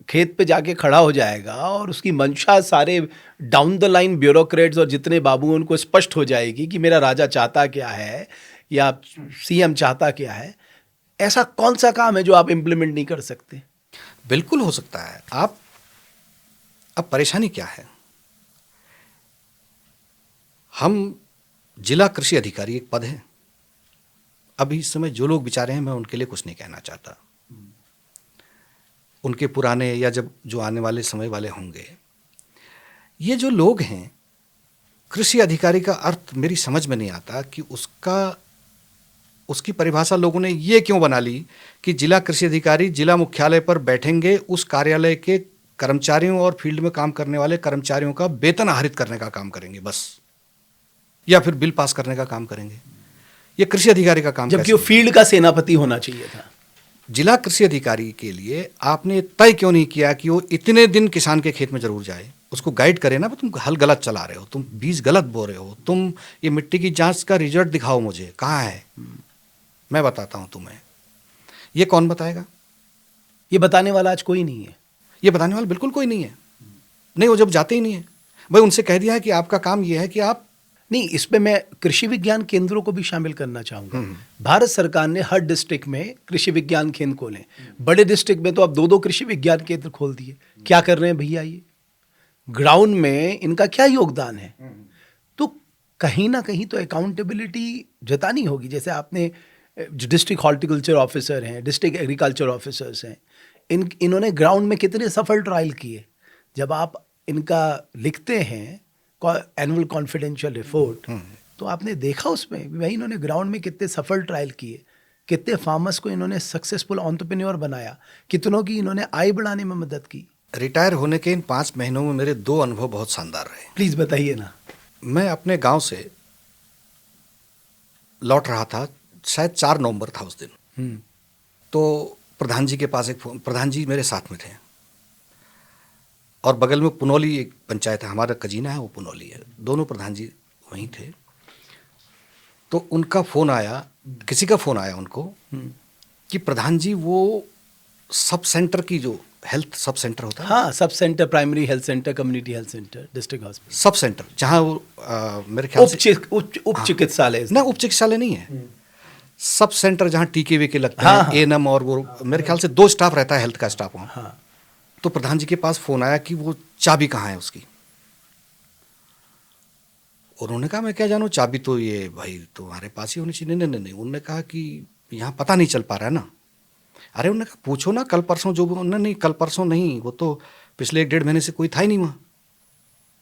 खेत पे जाके खड़ा हो जाएगा और उसकी मंशा सारे डाउन द लाइन ब्यूरोक्रेट्स और जितने बाबू हैं उनको स्पष्ट हो जाएगी कि मेरा राजा चाहता क्या है या सीएम चाहता क्या है, ऐसा कौन सा काम है जो आप इम्प्लीमेंट नहीं कर सकते? बिल्कुल हो सकता है। आप, अब परेशानी क्या है, हम जिला कृषि अधिकारी एक पद है। अभी इस समय जो लोग विचारे हैं, मैं उनके लिए कुछ नहीं कहना चाहता। उनके पुराने या जब जो आने वाले समय वाले होंगे, ये जो लोग हैं, कृषि अधिकारी का अर्थ मेरी समझ में नहीं आता कि उसकी परिभाषा लोगों ने ये क्यों बना ली कि जिला कृषि अधिकारी जिला मुख्यालय पर बैठेंगे, उस कार्यालय के कर्मचारियों और फील्ड में काम करने वाले कर्मचारियों का वेतन आहरित करने का काम करेंगे बस, या फिर बिल पास करने का काम करेंगे। ये कृषि अधिकारी का काम, जबकि वो फील्ड का सेनापति होना चाहिए था। जिला कृषि अधिकारी के लिए आपने तय क्यों नहीं किया कि वो इतने दिन किसान के खेत में जरूर जाए, उसको गाइड करे ना, तुम हल गलत चला रहे हो, तुम बीज गलत बो रहे हो, तुम ये मिट्टी की जांच का रिजल्ट दिखाओ मुझे, कहाँ है, मैं बताता हूं तुम्हें। ये कौन बताएगा? ये बताने वाला आज कोई नहीं है। ये बताने वाला बिल्कुल कोई नहीं है। नहीं, वो जब जाते ही नहीं है भाई, उनसे कह दिया है कि आपका काम ये है कि आप नहीं, इस पे मैं कृषि विज्ञान केंद्रों को भी शामिल करना चाहूंगा। भारत सरकार ने हर डिस्ट्रिक्ट में कृषि विज्ञान केंद्र खोले। बड़े डिस्ट्रिक्ट में तो अब 2-2 कृषि विज्ञान केंद्र खोल दिए। क्या कर रहे हैं भैया ये? ग्राउंड में इनका क्या योगदान है? तो कहीं ना कहीं तो अकाउंटेबिलिटी जतानी होगी। जैसे आपने जो डिस्ट्रिक्ट हॉर्टिकल्चर ऑफिसर हैं, डिस्ट्रिक्ट एग्रीकल्चर ऑफिसर्स हैं, इन्होंने ग्राउंड में कितने सफल ट्रायल किए। जब आप इनका लिखते हैं एनुअल कॉन्फिडेंशियल रिपोर्ट, तो आपने देखा उसमें भाई इन्होंने ग्राउंड में कितने सफल ट्रायल किए, कितने फार्मर्स को इन्होंने सक्सेसफुल एंटरप्रेन्योर बनाया, कितनों की इन्होंने आय बढ़ाने में मदद की। रिटायर होने के इन 5 महीनों में मेरे 2 अनुभव बहुत शानदार रहे। प्लीज बताइए ना। मैं अपने गांव से लौट रहा था, शायद 4 नवंबर था उस दिन। तो प्रधान जी के पास एक फोन, प्रधान जी मेरे साथ में थे और बगल में पुनौली एक पंचायत है, हमारा कजीना है वो पुनौली है, दोनों प्रधान जी वहीं थे। तो उनका फ़ोन आया, किसी का फ़ोन आया उनको कि प्रधान जी वो सब सेंटर की, जो हेल्थ सब सेंटर होता है, हाँ, sub centre, primary health centre, community health centre, district hospital, sub centre, जहाँ वो मेरे ख्याल से उप चिकित्सालय ना, उप चिकित्सालय नहीं है, सब सेंटर जहाँ टीके वीके लगते हाँ, हैं, एएनएम, और वो मेरे ख्याल से 2 स्टाफ रहता है हेल्थ का स्टाफ वहाँ। हाँ। तो प्रधान जी के पास फ़ोन आया कि वो चाबी कहाँ है उसकी। उन्होंने कहा मैं क्या जानूँ, चाबी तो ये भाई तुम्हारे पास ही होनी चाहिए। नहीं नहीं नहीं, उन्होंने कहा कि यहाँ पता नहीं चल पा रहा है ना। अरे उन्होंने कहा पूछो ना, कल परसों जो भी, उन्होंने नहीं, कल परसों नहीं, वो तो पिछले 1-1.5 महीने से कोई था ही नहीं वहाँ।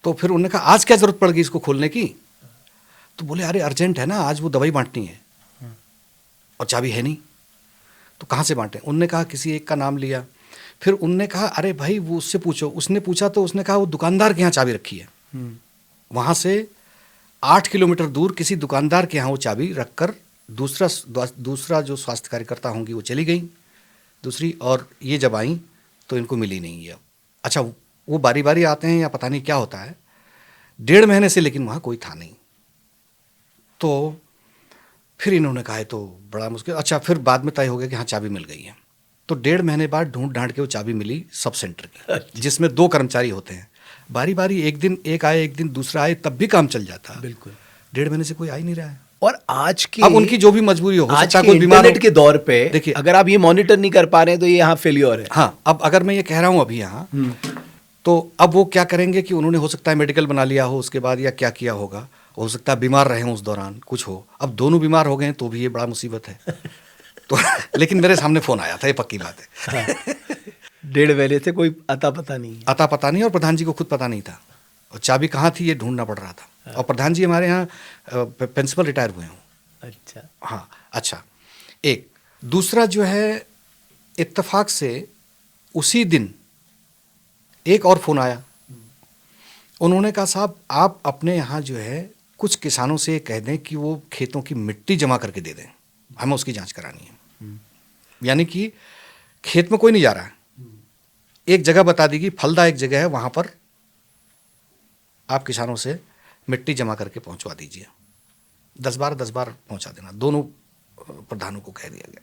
तो फिर उन्होंने कहा आज क्या ज़रूरत पड़ गई इसको खोलने की? तो बोले अरे अर्जेंट है ना, आज वो दवाई बांटनी है और चाबी है नहीं, तो कहाँ से बांटें? उनने कहा किसी एक का नाम लिया। फिर उनने कहा अरे भाई वो उससे पूछो। उसने पूछा तो उसने कहा वो दुकानदार के यहाँ चाबी रखी है। वहाँ से 8 किलोमीटर दूर किसी दुकानदार के यहाँ वो चाबी रखकर दूसरा जो स्वास्थ्य कार्यकर्ता होंगी वो चली गई दूसरी, और ये जब आई तो इनको मिली नहीं है। अच्छा, वो बारी बारी आते हैं या पता नहीं क्या होता है, 1.5 महीने से लेकिन वहाँ कोई था नहीं। तो फिर इन्होंने कहा है तो बड़ा मुश्किल। अच्छा, फिर बाद में तय हो गया कि हाँ चाबी मिल गई है। तो 1.5 महीने बाद ढूंढ ढांड के वो चाबी मिली सब सेंटर की, जिसमें 2 कर्मचारी होते हैं। बारी बारी एक दिन एक आए, एक दिन दूसरा आए, तब भी काम चल जाता। बिल्कुल। 1.5 महीने से कोई आ ही नहीं रहा है। और आज के, अब उनकी जो भी मजबूरी हो आज सकता है के कोई बीमार इंटरनेट के दौर पे देखिए, अगर आप ये मॉनिटर नहीं कर पा रहे हैं तो ये यहाँ फेलियर है। हाँ, अब अगर मैं ये कह रहा हूँ अभी यहाँ, तो अब वो क्या करेंगे कि उन्होंने हो सकता है मेडिकल बना लिया हो उसके बाद, या क्या किया होगा, हो सकता है बीमार रहे हों उस दौरान, कुछ हो। अब दोनों बीमार हो गए हैं तो भी ये बड़ा मुसीबत है। तो लेकिन मेरे सामने फ़ोन आया था, ये पक्की बात है। हाँ। 1.5 महीने से कोई अता पता नहीं है। अता पता नहीं, और प्रधान जी को खुद पता नहीं था, और चाबी कहाँ थी ये ढूंढना पड़ रहा था। और प्रधान जी हमारे यहाँ प्रिंसिपल रिटायर हुए हों। अच्छा, हाँ, अच्छा। एक दूसरा जो है, इत्तेफाक से उसी दिन एक और फ़ोन आया। उन्होंने कहा साहब आप अपने यहाँ जो है कुछ किसानों से कह दें कि वो खेतों की मिट्टी जमा करके दे दें, हमें उसकी जांच करानी है। यानी कि खेत में कोई नहीं जा रहा है, एक जगह बता दी कि फलदा एक जगह है, वहाँ पर आप किसानों से मिट्टी जमा करके पहुँचवा दीजिए। 10 बार पहुँचा देना, दोनों प्रधानों को कह दिया गया।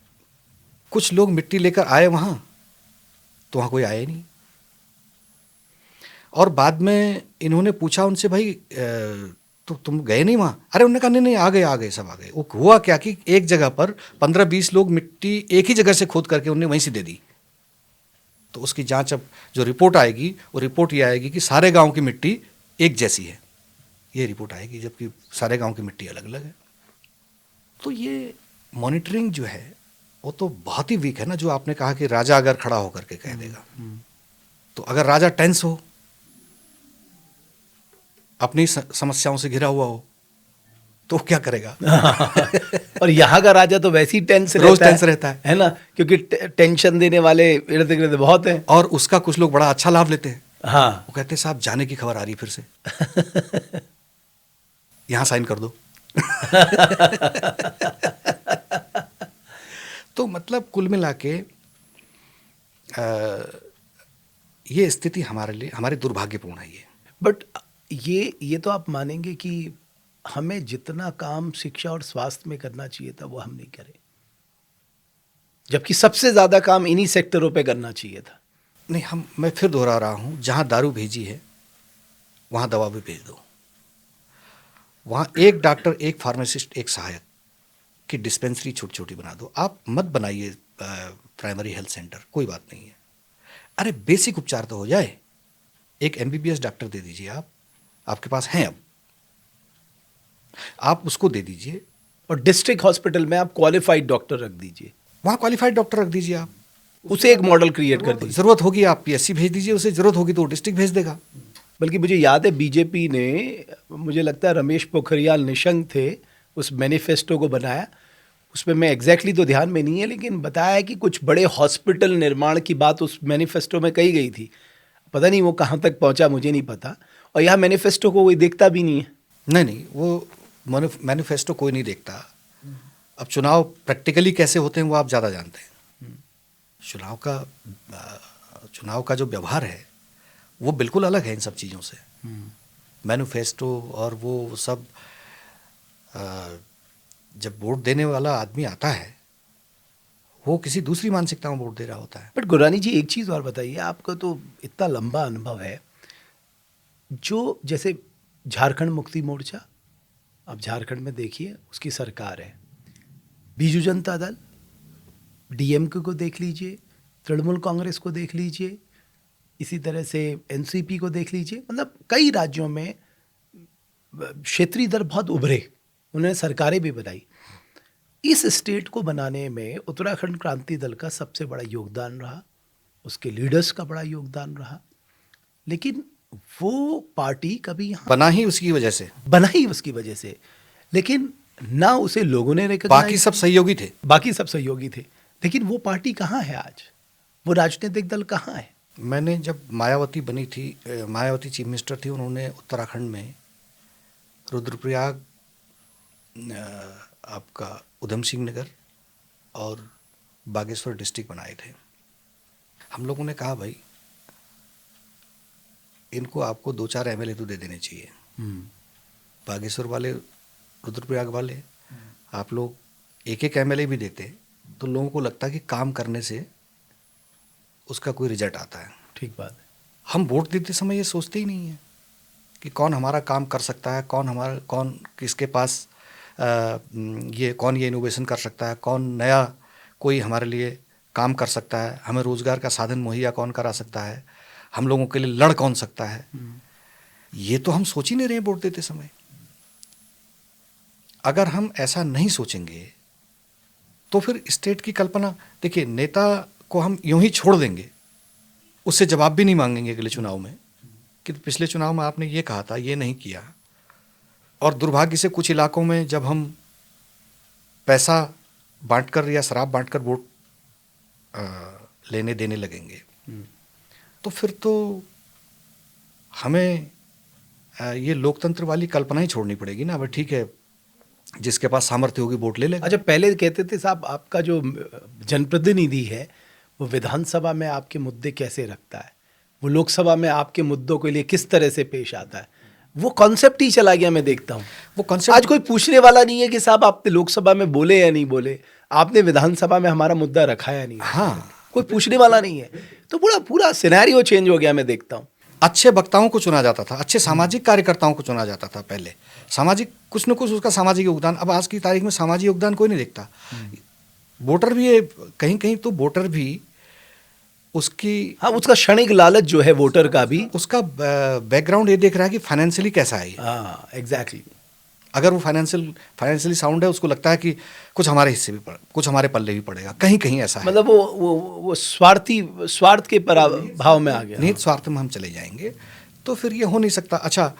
कुछ लोग मिट्टी लेकर आए वहाँ, तो वहाँ कोई आया ही नहीं। और बाद में इन्होंने पूछा उनसे, भाई तो तुम गए नहीं वहाँ? अरे उन्होंने कहा नहीं, आ गए सब आ गए। वो हुआ क्या कि एक जगह पर 15-20 लोग मिट्टी एक ही जगह से खोद करके उन्हें वहीं से दे दी। तो उसकी जांच, अब जो रिपोर्ट आएगी वो रिपोर्ट ये आएगी कि सारे गांव की मिट्टी एक जैसी है, ये रिपोर्ट आएगी, जबकि सारे गांव की मिट्टी अलग अलग है। तो ये मॉनिटरिंग जो है वो तो बहुत ही वीक है ना। जो आपने कहा कि राजा अगर खड़ा होकर के कह देगा, तो अगर राजा टेंस हो, अपनी समस्याओं से घिरा हुआ हो, तो क्या करेगा? और यहाँ का राजा तो वैसे ही टेंस रोज टेंस रहता है ना, क्योंकि टेंशन देने वाले इर्द गिर्द बहुत हैं, और उसका कुछ लोग बड़ा अच्छा लाभ लेते हैं। हाँ, वो कहते हैं साहब जाने की खबर आ रही फिर से, यहाँ साइन कर दो। तो मतलब कुल मिला के ये स्थिति हमारे लिए, हमारे दुर्भाग्यपूर्ण है ये। बट ये तो आप मानेंगे कि हमें जितना काम शिक्षा और स्वास्थ्य में करना चाहिए था वो हम नहीं करें, जबकि सबसे ज्यादा काम इन्हीं सेक्टरों पे करना चाहिए था। नहीं, मैं फिर दोहरा रहा हूँ, जहाँ दारू भेजी है वहाँ दवा भी भेज दो। वहाँ एक डॉक्टर, एक फार्मासिस्ट, एक सहायक की डिस्पेंसरी छोटी छोटी बना दो। आप मत बनाइए प्राइमरी हेल्थ सेंटर, कोई बात नहीं है। अरे बेसिक उपचार तो हो जाए। एक MBBS डॉक्टर दे दीजिए, आपके पास हैं, अब आप उसको दे दीजिए। और डिस्ट्रिक्ट हॉस्पिटल में आप क्वालिफाइड डॉक्टर रख दीजिए, वहाँ क्वालिफाइड डॉक्टर रख दीजिए, आप उसे एक मॉडल क्रिएट कर दीजिए। जरूरत होगी आप PSC भेज दीजिए, उसे जरूरत होगी तो डिस्ट्रिक्ट भेज देगा। बल्कि मुझे याद है बीजेपी ने, मुझे लगता है रमेश पोखरियाल निशंक थे, उस मैनिफेस्टो को बनाया। उसमें मैं एग्जैक्टली तो ध्यान में नहीं है, लेकिन बताया कि कुछ बड़े हॉस्पिटल निर्माण की बात उस मैनिफेस्टो में कही गई थी। पता नहीं वो कहाँ तक पहुँचा, मुझे नहीं पता। और यहाँ मैनिफेस्टो को कोई देखता भी नहीं है। नहीं, वो मैनिफेस्टो कोई नहीं देखता। अब चुनाव प्रैक्टिकली कैसे होते हैं वो आप ज़्यादा जानते हैं। चुनाव का जो व्यवहार है वो बिल्कुल अलग है इन सब चीज़ों से। मैनिफेस्टो और वो सब, जब वोट देने वाला आदमी आता है वो किसी दूसरी मानसिकता में वोट दे रहा होता है। बट गुरानी जी, एक चीज़ और बताइए, आपका तो इतना लंबा अनुभव है, जो जैसे झारखंड मुक्ति मोर्चा, आप झारखंड में देखिए, उसकी सरकार है। बीजू जनता दल, DMK को देख लीजिए, तृणमूल कांग्रेस को देख लीजिए, इसी तरह से NCP को देख लीजिए। मतलब कई राज्यों में क्षेत्रीय दल बहुत उभरे, उन्होंने सरकारें भी बनाई। इस स्टेट को बनाने में उत्तराखंड क्रांति दल का सबसे बड़ा योगदान रहा, उसके लीडर्स का बड़ा योगदान रहा। लेकिन वो पार्टी कभी यहाँ बना ही उसकी वजह से, लेकिन ना उसे लोगों ने रिकॉग्नाइज। बाकी सब सहयोगी थे। लेकिन वो पार्टी कहाँ है आज? वो राजनीतिक दल कहाँ है? मैंने जब मायावती बनी थी, मायावती चीफ मिनिस्टर थी, उन्होंने उत्तराखंड में रुद्रप्रयाग, आपका उधम सिंह नगर और बागेश्वर डिस्ट्रिक्ट बनाए थे। हम लोगों ने कहा भाई इनको आपको 2-4 MLA तो दे देने चाहिए। बागेश्वर वाले, रुद्रप्रयाग वाले, आप लोग एक MLA भी देते तो लोगों को लगता कि काम करने से उसका कोई रिजल्ट आता है। ठीक बात है। हम वोट देते समय ये सोचते ही नहीं है कि कौन हमारा काम कर सकता है, कौन किसके पास कौन ये इनोवेशन कर सकता है, कौन नया कोई हमारे लिए काम कर सकता है, हमें रोजगार का साधन मुहैया कौन करा सकता है, हम लोगों के लिए लड़ कौन सकता है। ये तो हम सोच ही नहीं रहे वोट देते समय। अगर हम ऐसा नहीं सोचेंगे तो फिर स्टेट की कल्पना, देखिए नेता को हम यूं ही छोड़ देंगे, उससे जवाब भी नहीं मांगेंगे अगले चुनाव में कि पिछले चुनाव में आपने ये कहा था, ये नहीं किया। और दुर्भाग्य से कुछ इलाकों में जब हम पैसा बांटकर या शराब बांटकर वोट लेने देने लगेंगे तो फिर तो हमें ये लोकतंत्र वाली कल्पना ही छोड़नी पड़ेगी ना। अब ठीक है, जिसके पास सामर्थ्य होगी वोट ले लेगा। अच्छा, पहले कहते थे साहब आपका जो जनप्रतिनिधि है वो विधानसभा में आपके मुद्दे कैसे रखता है, वो लोकसभा में आपके मुद्दों के लिए किस तरह से पेश आता है, वो कॉन्सेप्ट ही चला गया। मैं देखता हूँ वो कॉन्सेप्ट आज कोई पूछने वाला नहीं है कि साहब आपने लोकसभा में बोले या नहीं बोले, आपने विधानसभा में हमारा मुद्दा रखा या नहीं। हाँ, कोई पूछने वाला नहीं है। तो पूरा सिनेरियो चेंज हो गया, मैं देखता हूँ। अच्छे वक्ताओं को चुना जाता था, अच्छे सामाजिक कार्यकर्ताओं को चुना जाता था पहले, सामाजिक कुछ न कुछ उसका सामाजिक योगदान। अब आज की तारीख में सामाजिक योगदान कोई नहीं देखता। वोटर भी ये कहीं कहीं तो वोटर भी उसकी हाँ, उसका क्षणिक लालच जो है वोटर का भी, उसका बैकग्राउंड ये देख रहा है कि फाइनेंशियली कैसा है ये। हाँ एग्जैक्टली। अगर वो फाइनेंशियली साउंड है, उसको लगता है कि कुछ हमारे हिस्से भी कुछ हमारे पल्ले भी पड़ेगा, कहीं कहीं ऐसा है। मतलब वो स्वार्थ के भाव में आ गया। निहित स्वार्थ में हम चले जाएंगे तो फिर ये हो नहीं सकता। अच्छा,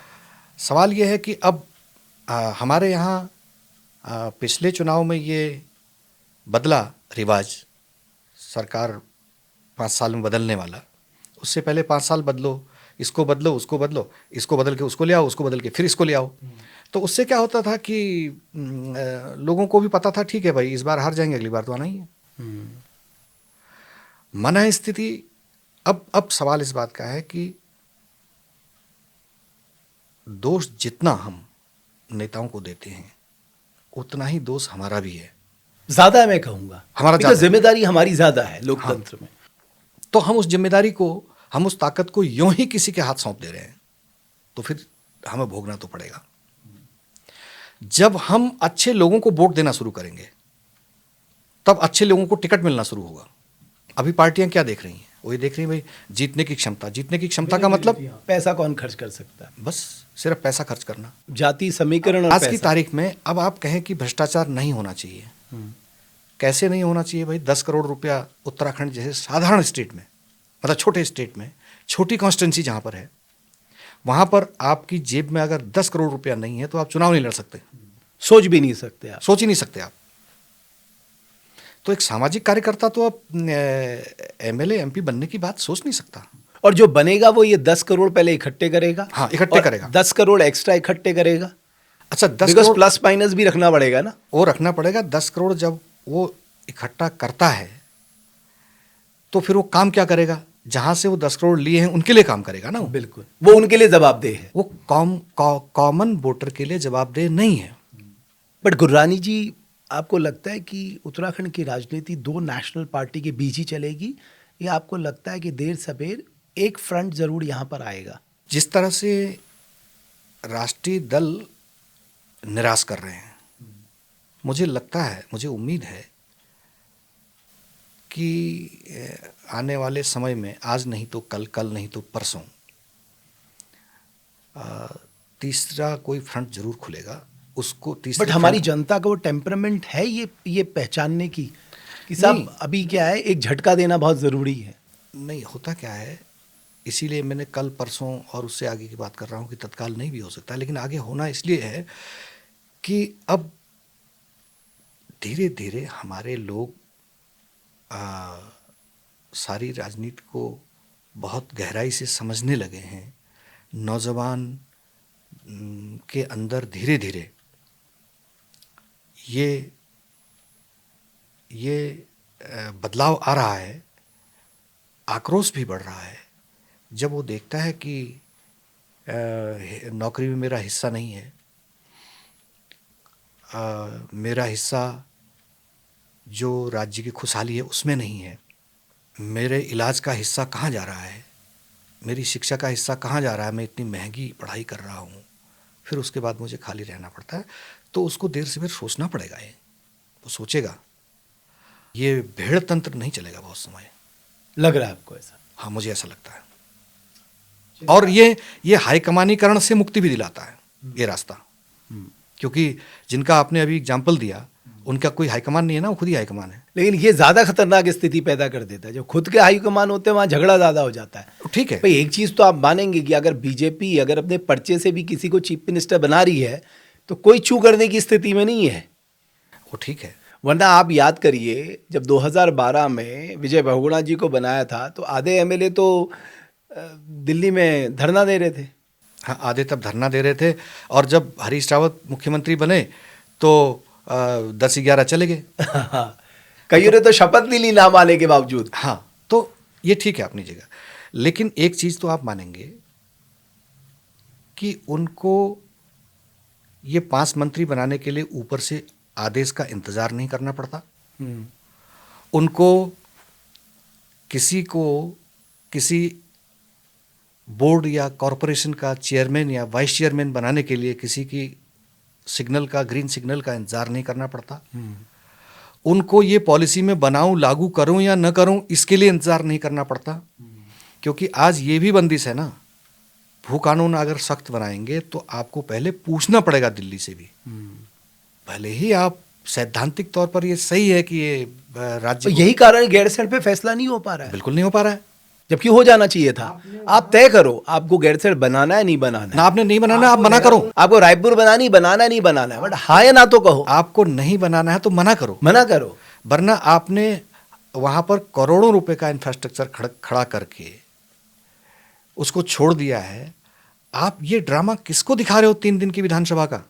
सवाल ये है कि अब हमारे यहाँ पिछले चुनाव में ये बदला रिवाज, सरकार 5 साल में बदलने वाला, उससे पहले 5 साल बदलो, इसको बदलो, उसको बदलो, इसको बदल के उसको ले आओ, उसको बदल के फिर इसको ले आओ। तो उससे क्या होता था कि लोगों को भी पता था ठीक है भाई, इस बार हार जाएंगे, अगली बार तो आना ही है। मन स्थिति अब सवाल इस बात का है कि दोष जितना हम नेताओं को देते हैं उतना ही दोष हमारा भी है। ज्यादा है, मैं कहूंगा हमारा because जिम्मेदारी हमारी ज्यादा है लोकतंत्र में। तो हम उस जिम्मेदारी को, हम उस ताकत को यूं ही किसी के हाथ सौंप दे रहे हैं, तो फिर हमें भोगना तो पड़ेगा। जब हम अच्छे लोगों को वोट देना शुरू करेंगे तब अच्छे लोगों को टिकट मिलना शुरू होगा। अभी पार्टियां क्या देख रही हैं? वो ये देख रही हैं भाई जीतने की क्षमता। जीतने की क्षमता का मतलब पैसा कौन खर्च कर सकता है, बस सिर्फ पैसा खर्च करना, जाति समीकरण और आज की पैसा। तारीख में। अब आप कहें कि भ्रष्टाचार नहीं होना चाहिए, कैसे नहीं होना चाहिए भाई? 10 करोड़ रुपया उत्तराखंड जैसे साधारण स्टेट में, मतलब छोटे स्टेट में, छोटी कॉन्स्टिट्यूंसी जहां पर है, वहां पर आपकी जेब में अगर 10 करोड़ रुपया नहीं है तो आप चुनाव नहीं लड़ सकते, सोच भी नहीं सकते आप। सोच ही नहीं सकते आप। तो एक सामाजिक कार्यकर्ता तो अब एमएलए एमपी बनने की बात सोच नहीं सकता। और जो बनेगा वो ये 10 करोड़ पहले इकट्ठे करेगा। हाँ, इकट्ठे करेगा। 10 करोड़ एक्स्ट्रा इकट्ठे करेगा। अच्छा, 10 बिकॉज करोड़ प्लस माइनस भी रखना पड़ेगा ना, वो रखना पड़ेगा। 10 करोड़ जब वो इकट्ठा करता है तो फिर वो काम क्या करेगा? जहां से वो 10 करोड़ लिए हैं उनके लिए काम करेगा ना। बिल्कुल, वो उनके लिए जवाबदेह है, वो कॉमन वोटर के लिए जवाबदेह नहीं है। बट गुर्रानी जी, आपको लगता है कि उत्तराखंड की राजनीति 2 नेशनल पार्टी के बीच ही चलेगी, या आपको लगता है कि देर सवेर एक फ्रंट जरूर यहाँ पर आएगा? जिस तरह से राष्ट्रीय दल निराश कर रहे हैं, मुझे लगता है, मुझे उम्मीद है कि आने वाले समय में, आज नहीं तो कल, कल नहीं तो परसों, तीसरा कोई फ्रंट जरूर खुलेगा। उसको तीसरे बट हमारी जनता का वो टेम्परामेंट है ये पहचानने की कि साहब अभी क्या है, एक झटका देना बहुत ज़रूरी है। नहीं होता क्या है, इसीलिए मैंने कल परसों और उससे आगे की बात कर रहा हूँ कि तत्काल नहीं भी हो सकता, लेकिन आगे होना इसलिए है कि अब धीरे धीरे हमारे लोग सारी राजनीति को बहुत गहराई से समझने लगे हैं। नौजवान के अंदर धीरे धीरे ये बदलाव आ रहा है, आक्रोश भी बढ़ रहा है जब वो देखता है कि नौकरी में मेरा हिस्सा नहीं है, मेरा हिस्सा जो राज्य की खुशहाली है उसमें नहीं है, मेरे इलाज का हिस्सा कहाँ जा रहा है, मेरी शिक्षा का हिस्सा कहाँ जा रहा है, मैं इतनी महंगी पढ़ाई कर रहा हूँ, फिर उसके बाद मुझे खाली रहना पड़ता है। तो उसको देर से देर सोचना पड़ेगा, ये वो सोचेगा। ये भेड़ तंत्र नहीं चलेगा बहुत समय। लग रहा है आपको ऐसा? हाँ, मुझे ऐसा लगता है। और ये हाईकमानीकरण से मुक्ति भी दिलाता है ये रास्ता, क्योंकि जिनका आपने अभी एग्जाम्पल दिया उनका कोई हाईकमान नहीं है ना, वो खुद ही हाईकमान है। लेकिन ये ज़्यादा खतरनाक स्थिति पैदा कर देता है, जो खुद के हाईकमान होते हैं वहाँ झगड़ा ज़्यादा हो जाता है। ठीक है भाई, एक चीज़ तो आप मानेंगे कि अगर बीजेपी अगर अपने पर्चे से भी किसी को चीफ मिनिस्टर बना रही है तो कोई चू करने की स्थिति में नहीं है, वो ठीक है। वरना आप याद करिए जब 2012 में विजय बहुगुणा जी को बनाया था तो आधे एमएलए तो दिल्ली में धरना दे रहे थे। हाँ, आधे तब धरना दे रहे थे, और जब हरीश रावत मुख्यमंत्री बने तो 10-11 चले गए। कईयों ने तो शपथ भी ली नाम आने के बावजूद। हाँ, तो ये ठीक है अपनी जगह, लेकिन एक चीज़ तो आप मानेंगे कि उनको ये 5 मंत्री बनाने के लिए ऊपर से आदेश का इंतजार नहीं करना पड़ता। उनको किसी बोर्ड या कॉरपोरेशन का चेयरमैन या वाइस चेयरमैन बनाने के लिए किसी की सिग्नल का, ग्रीन सिग्नल का इंतजार नहीं करना पड़ता। उनको ये पॉलिसी में बनाऊं, लागू करूं या न करूं, इसके लिए इंतजार नहीं करना पड़ता। क्योंकि आज ये भी बंदिश है ना, भू कानून अगर सख्त बनाएंगे तो आपको पहले पूछना पड़ेगा दिल्ली से भी। भले ही आप सैद्धांतिक तौर पर ये सही है कि ये राज्य, यही कारण गैरसैंण पे फैसला नहीं हो पा रहा है, बिल्कुल नहीं हो पा रहा है। जबकि हो जाना चाहिए था। आप तय करो, आपको गैरसैंण बनाना है नहीं बनाना ना है। आपने नहीं बनाना, आप मना करो। आपको रायपुर बनानी, बनाना नहीं बनाना है, बट हाँ या ना तो कहो। आपको नहीं बनाना है तो मना करो, मना करो। वरना आपने वहां पर करोड़ों रुपए का इंफ्रास्ट्रक्चर खड़ा करके उसको छोड़ दिया है। आप ये ड्रामा किसको दिखा रहे हो? 3 दिन की विधानसभा का,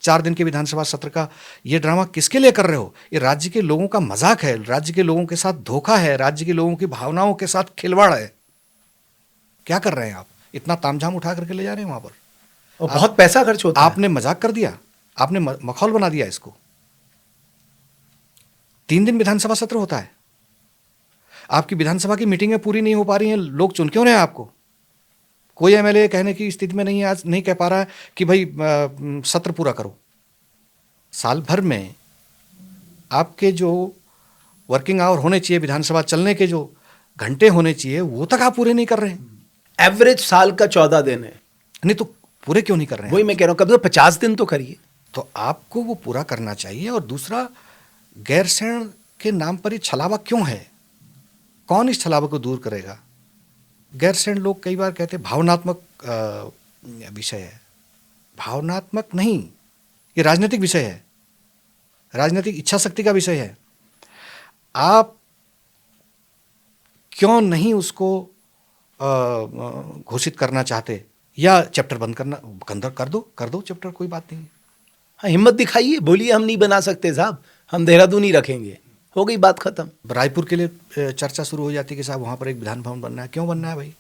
4 दिन के विधानसभा सत्र का ये ड्रामा किसके लिए कर रहे हो? ये राज्य के लोगों का मजाक है, राज्य के लोगों के साथ धोखा है, राज्य के लोगों की भावनाओं के साथ खिलवाड़ है। क्या कर रहे हैं आप? इतना तामझाम उठा करके ले जा रहे हैं वहां पर, और बहुत पैसा खर्च होता है। आपने मजाक कर दिया, आपने मखौल बना दिया इसको। 3 दिन विधानसभा सत्र होता है, आपकी विधानसभा की मीटिंगें पूरी नहीं हो पा रही हैं, लोग चुन क्यों रहे हैं आपको? कोई एमएलए कहने की स्थिति में नहीं है, आज नहीं कह पा रहा है कि भाई सत्र पूरा करो। साल भर में आपके जो वर्किंग आवर होने चाहिए, विधानसभा चलने के जो घंटे होने चाहिए, वो तक आप पूरे नहीं कर रहे हैं। एवरेज साल का 14 दिन है। नहीं तो पूरे क्यों नहीं कर रहे हैं? वही मैं कह रहा हूं, कभी तो 50 दिन तो करिए। तो आपको वो पूरा करना चाहिए। और दूसरा, गैरसैंण के नाम पर ये छलावा क्यों है? कौन इस छलावे को दूर करेगा? गैरसैंण लोग कई बार कहते हैं भावनात्मक विषय है। भावनात्मक नहीं, ये राजनीतिक विषय है, राजनीतिक इच्छा शक्ति का विषय है। आप क्यों नहीं उसको घोषित करना चाहते, या चैप्टर बंद कर दो चैप्टर, कोई बात नहीं। हाँ, हिम्मत दिखाइए, बोलिए हम नहीं बना सकते साहब, हम देहरादून ही रखेंगे, हो गई बात खत्म। रायपुर के लिए चर्चा शुरू हो जाती है कि साहब वहाँ पर एक विधान भवन बनना है। क्यों बनना है भाई?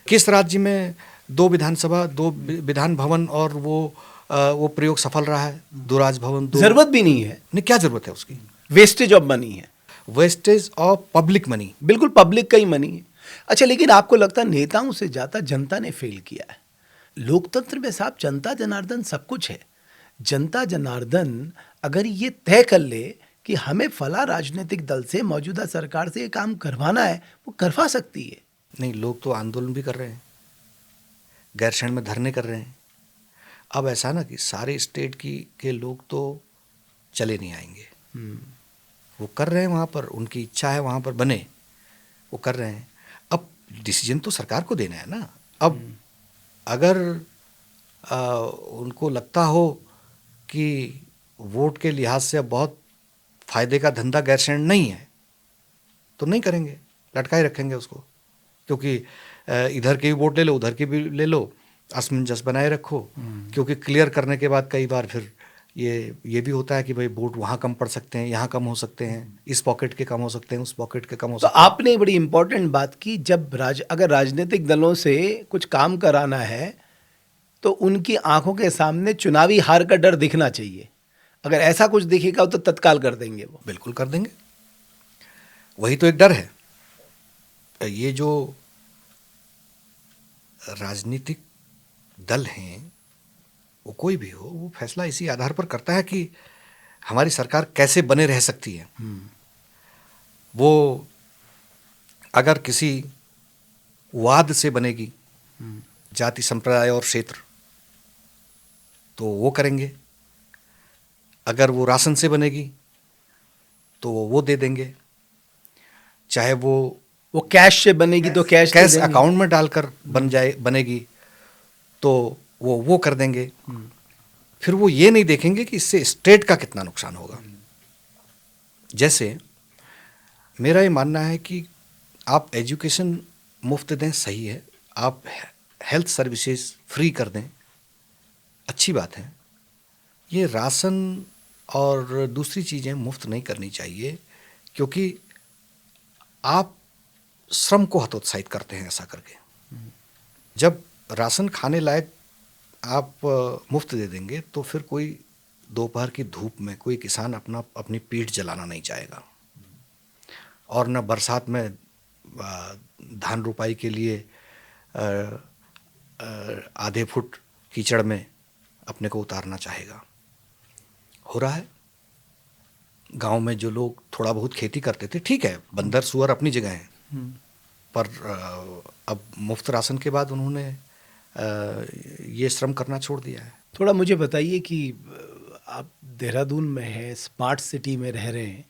किस राज्य में 2 विधानसभा, 2 विधान भवन और वो प्रयोग सफल रहा है? 2 राजभवन, 2। जरूरत भी नहीं है। नहीं, क्या जरूरत है उसकी? वेस्टेज ऑफ मनी है, वेस्टेज ऑफ पब्लिक मनी। बिल्कुल पब्लिक का ही मनी है। अच्छा, लेकिन आपको लगता है नेताओं से ज्यादा जनता ने फेल किया है? लोकतंत्र में साहब जनता जनार्दन सब कुछ है। जनता जनार्दन अगर ये तय कर ले कि हमें फला राजनीतिक दल से, मौजूदा सरकार से ये काम करवाना है, वो करवा सकती है। नहीं, लोग तो आंदोलन भी कर रहे हैं, गैरसैंण में धरने कर रहे हैं। अब ऐसा ना कि सारे स्टेट के लोग तो चले नहीं आएंगे, वो कर रहे हैं वहाँ पर, उनकी इच्छा है वहाँ पर बने, वो कर रहे हैं। अब डिसीजन तो सरकार को देना है ना। अब अगर उनको लगता हो कि वोट के लिहाज से अब बहुत फायदे का धंधा गैरसैंण नहीं है, तो नहीं करेंगे, लटकाए रखेंगे उसको। क्योंकि इधर के भी वोट ले लो, उधर के भी ले लो, असमंजस बनाए रखो। क्योंकि क्लियर करने के बाद कई बार फिर ये भी होता है कि भाई वोट वहाँ कम पड़ सकते हैं, यहाँ कम हो सकते हैं, इस पॉकेट के कम हो सकते हैं, उस पॉकेट के कम हो सकते हैं। तो आपने बड़ी इंपॉर्टेंट बात की, जब अगर राजनीतिक दलों से कुछ काम कराना है तो उनकी आंखों के सामने चुनावी हार का डर दिखना चाहिए। अगर ऐसा कुछ दिखेगा तो तत्काल कर देंगे, वो बिल्कुल कर देंगे। वही तो एक डर है। ये जो राजनीतिक दल हैं, वो कोई भी हो, वो फैसला इसी आधार पर करता है कि हमारी सरकार कैसे बने रह सकती है। वो अगर किसी वाद से बनेगी, जाति, संप्रदाय और क्षेत्र, तो वो करेंगे। अगर वो राशन से बनेगी तो वो दे देंगे। चाहे वो कैश से बनेगी तो कैश अकाउंट में डालकर बनेगी तो वो कर देंगे। फिर वो ये नहीं देखेंगे कि इससे स्टेट का कितना नुकसान होगा। जैसे मेरा ये मानना है कि आप एजुकेशन मुफ्त दें, सही है, आप हेल्थ सर्विसेज फ्री कर दें, अच्छी बात है। ये राशन और दूसरी चीज़ें मुफ्त नहीं करनी चाहिए, क्योंकि आप श्रम को हतोत्साहित करते हैं ऐसा करके। जब राशन खाने लायक आप मुफ्त दे देंगे तो फिर कोई दोपहर की धूप में कोई किसान अपनी पीठ जलाना नहीं चाहेगा, और न बरसात में धान रुपाई के लिए आधे फुट कीचड़ में अपने को उतारना चाहेगा। हो रहा है। गांव में जो लोग थोड़ा बहुत खेती करते थे, ठीक है, बंदर सुअर अपनी जगह हैं, पर अब मुफ्त राशन के बाद उन्होंने ये श्रम करना छोड़ दिया है। थोड़ा मुझे बताइए कि आप देहरादून में हैं, स्मार्ट सिटी में रह रहे हैं,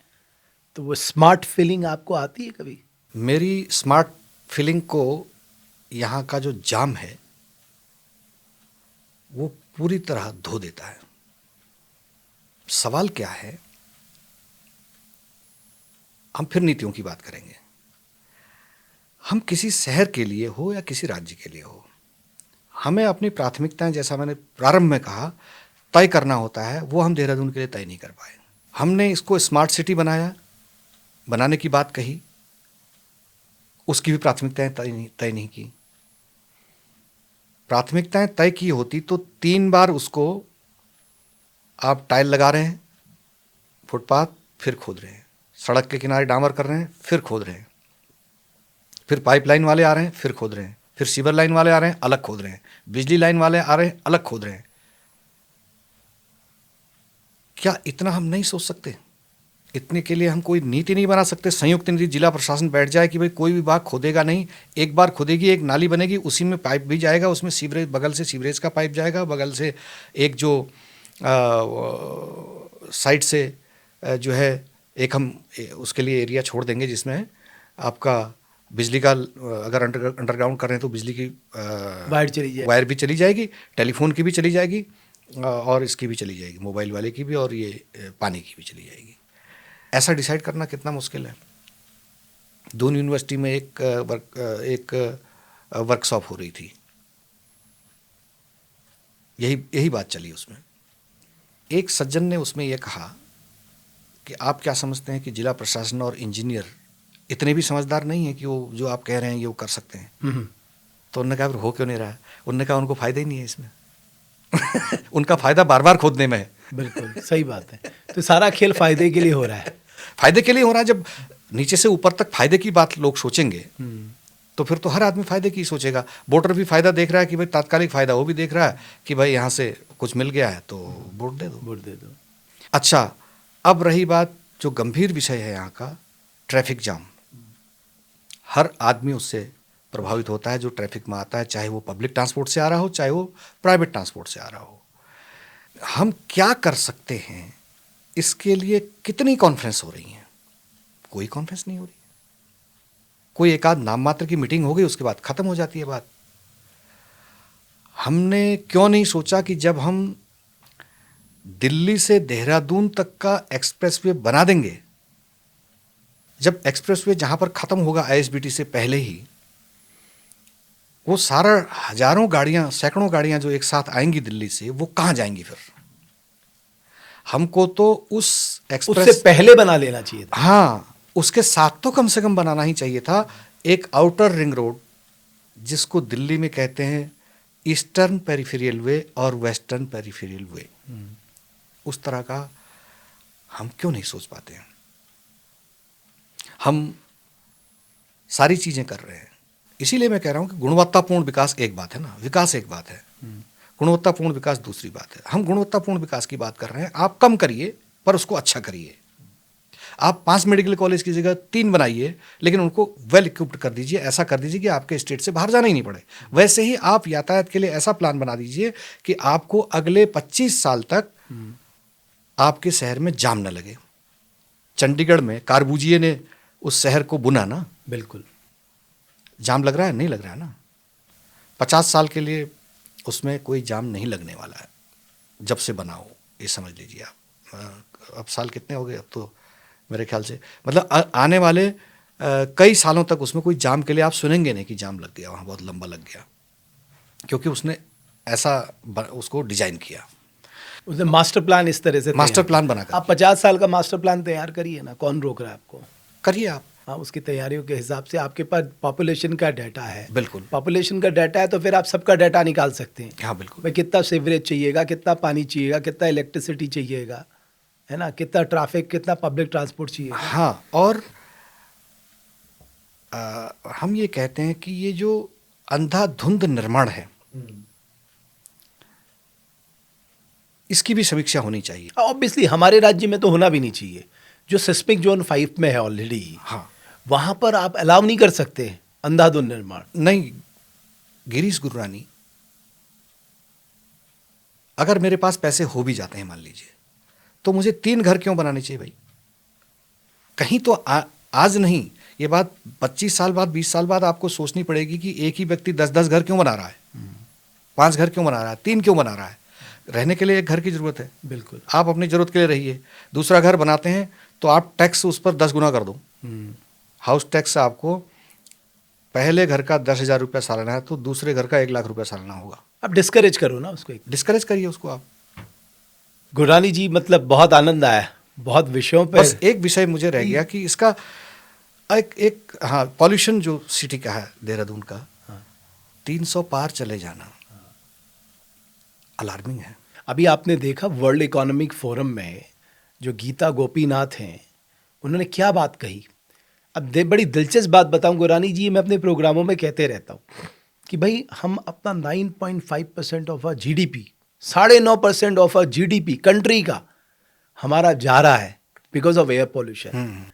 तो वो स्मार्ट फीलिंग आपको आती है कभी? मेरी स्मार्ट फीलिंग को यहाँ का जो जाम है वो पूरी तरह धो देता है। सवाल क्या है, हम फिर नीतियों की बात करेंगे। हम किसी शहर के लिए हो या किसी राज्य के लिए हो, हमें अपनी प्राथमिकताएं, जैसा मैंने प्रारंभ में कहा, तय करना होता है। वो हम देहरादून के लिए तय नहीं कर पाए। हमने इसको स्मार्ट सिटी बनाया, बनाने की बात कही, उसकी भी प्राथमिकताएं तय नहीं की। प्राथमिकताएं तय की होती तो 3 बार उसको आप टाइल लगा रहे हैं, फुटपाथ फिर खोद रहे हैं, सड़क के किनारे डामर कर रहे हैं फिर खोद रहे हैं, फिर पाइपलाइन वाले आ रहे हैं फिर खोद रहे हैं, फिर सीवर लाइन वाले आ रहे हैं अलग खोद रहे हैं, बिजली लाइन वाले आ रहे हैं अलग खोद रहे हैं। क्या इतना हम नहीं सोच सकते? इतने के लिए हम कोई नीति नहीं बना सकते? संयुक्त नीति, जिला प्रशासन बैठ जाए कि भाई कोई विभाग खोदेगा नहीं, एक बार खोदेगी, एक नाली बनेगी, उसी में पाइप भी जाएगा, उसमें सीवरेज, बगल से सीवरेज का पाइप जाएगा, बगल से एक जो साइड से जो है एक हम उसके लिए एरिया छोड़ देंगे जिसमें आपका बिजली का, अगर अंडरग्राउंड कर रहे हैं तो बिजली की वायर भी चली जाएगी, टेलीफोन की भी चली जाएगी, और इसकी भी चली जाएगी, मोबाइल वाले की भी, और ये पानी की भी चली जाएगी। ऐसा डिसाइड करना कितना मुश्किल है। दून यूनिवर्सिटी में एक वर्कशॉप हो रही थी, यही बात चली उसमें। एक सज्जन ने उसमें यह कहा कि आप क्या समझते हैं कि जिला प्रशासन और इंजीनियर इतने भी समझदार नहीं है कि वो जो आप कह रहे हैं ये वो कर सकते हैं? तो उन्होंने कहा फिर हो क्यों नहीं रहा है? उन्होंने कहा उनको फायदा ही नहीं है इसमें। उनका फायदा बार बार खोदने में है। बिल्कुल सही बात है। तो सारा खेल फायदे के लिए हो रहा है। फायदे के लिए हो रहा है। जब नीचे से ऊपर तक फायदे की बात लोग सोचेंगे तो फिर तो हर आदमी फायदे की सोचेगा। वोटर भी फायदा देख रहा है कि भाई तात्कालिक फायदा, वो भी देख रहा है कि भाई यहाँ से कुछ मिल गया है तो वोट दे दो। अच्छा, अब रही बात जो गंभीर विषय है यहाँ का, ट्रैफिक जाम। हर आदमी उससे प्रभावित होता है जो ट्रैफिक में आता है, चाहे वो पब्लिक ट्रांसपोर्ट से आ रहा हो, चाहे वो प्राइवेट ट्रांसपोर्ट से आ रहा हो। हम क्या कर सकते हैं इसके लिए? कितनी कॉन्फ्रेंस हो रही हैं? कोई कॉन्फ्रेंस नहीं हो रही। कोई एक आध नाम मात्र की मीटिंग हो गई, उसके बाद खत्म हो जाती है बात। हमने क्यों नहीं सोचा कि जब हम दिल्ली से देहरादून तक का एक्सप्रेसवे बना देंगे, जब एक्सप्रेसवे जहां पर खत्म होगा आईएसबीटी से पहले ही, वो सारा हजारों गाड़ियां, सैकड़ों गाड़ियां जो एक साथ आएंगी दिल्ली से, वो कहां जाएंगी फिर? हमको तो उस एक्सप्रेस उससे पहले बना लेना चाहिए था। हाँ, उसके साथ तो कम से कम बनाना ही चाहिए था एक आउटर रिंग रोड, जिसको दिल्ली में कहते हैं ईस्टर्न पेरिफेरियल वे और वेस्टर्न पेरिफेरियल वे। उस तरह का हम क्यों नहीं सोच पाते हैं? हम सारी चीजें कर रहे हैं। इसीलिए मैं कह रहा हूं कि गुणवत्तापूर्ण विकास एक बात है ना, विकास एक बात है, गुणवत्तापूर्ण विकास दूसरी बात है। हम गुणवत्तापूर्ण विकास की बात कर रहे हैं। आप कम करिए पर उसको अच्छा करिए। आप 5 मेडिकल कॉलेज की जगह 3 बनाइए, लेकिन उनको वेल इक्विप्ड कर दीजिए। ऐसा कर दीजिए कि आपके स्टेट से बाहर जाना ही नहीं पड़े। वैसे ही आप यातायात के लिए ऐसा प्लान बना दीजिए कि आपको अगले 25 साल तक आपके शहर में जाम न लगे। चंडीगढ़ में कारबूजिए ने उस शहर को बुना ना। बिल्कुल। जाम लग रहा है? नहीं लग रहा है ना। 50 साल के लिए उसमें कोई जाम नहीं लगने वाला है जब से बना हो, ये समझ लीजिए आप। अब साल कितने हो गए? अब तो मेरे ख्याल से मतलब आने वाले कई सालों तक उसमें कोई जाम के लिए आप सुनेंगे नहीं कि जाम लग गया, वहाँ बहुत लंबा लग गया, क्योंकि उसने ऐसा उसको डिजाइन किया। उसने मास्टर प्लान इस तरह से मास्टर प्लान बनाकर। आप 50 साल का मास्टर प्लान तैयार करिए ना, कौन रोक रहा है आपको? करिए आप। हाँ, उसकी तैयारियों के हिसाब से आपके पास पॉपुलेशन का डाटा है। बिल्कुल, पॉपुलेशन का डाटा है तो फिर आप सबका डाटा निकाल सकते हैं। हाँ बिल्कुल। भाई कितना सीवरेज चाहिएगा, कितना पानी चाहिएगा, कितना इलेक्ट्रिसिटी चाहिएगा, है ना, कितना ट्रैफिक, कितना पब्लिक ट्रांसपोर्ट चाहिए। हाँ, और हम ये कहते हैं कि ये जो अंधाधुंध निर्माण है, इसकी भी समीक्षा होनी चाहिए। ऑब्वियसली हमारे राज्य में तो होना भी नहीं चाहिए। जो सस्पेक्ट जोन 5 में है ऑलरेडी, हाँ, वहां पर आप अलाउ नहीं कर सकते अंधाधुंध निर्माण। नहीं गिरीश गुररानी, अगर मेरे पास पैसे हो भी जाते हैं मान लीजिए, तो मुझे 3 घर क्यों बनाने चाहिए भाई? कहीं तो आज नहीं, ये बात 25 साल बाद 20 साल बाद आपको सोचनी पड़ेगी कि एक ही व्यक्ति 10-10 घर क्यों बना रहा है, 5 घर क्यों बना रहा है, 3 क्यों बना रहा है? रहने के लिए एक घर की जरूरत है। बिल्कुल। आप अपनी जरूरत के लिए रहिए। दूसरा घर बनाते हैं तो आप टैक्स उस पर 10 गुना कर दो। हाउस टैक्स आपको पहले घर का 10,000 रुपया सालाना है तो दूसरे घर का 1 लाख रुपया सालाना होगा। आप डिस्करेज करो ना उसको, डिस्करेज करिए उसको आप। गुररानी जी, मतलब बहुत आनंद आया, बहुत विषयों पर। बस एक विषय मुझे रह गया कि इसका एक हाँ, पॉल्यूशन जो सिटी का है देहरादून का, 300 पार चले जाना अलार्मिंग है। अभी आपने देखा वर्ल्ड इकोनॉमिक फोरम में जो गीता गोपीनाथ हैं, उन्होंने क्या बात कही। अब बड़ी दिलचस्प बात बताऊं गुररानी जी, मैं अपने प्रोग्रामों में कहते रहता हूं कि भाई हम अपना 9.5% of our GDP, 9.5% of our GDP country का हमारा जा रहा है बिकॉज ऑफ एयर पॉल्यूशन।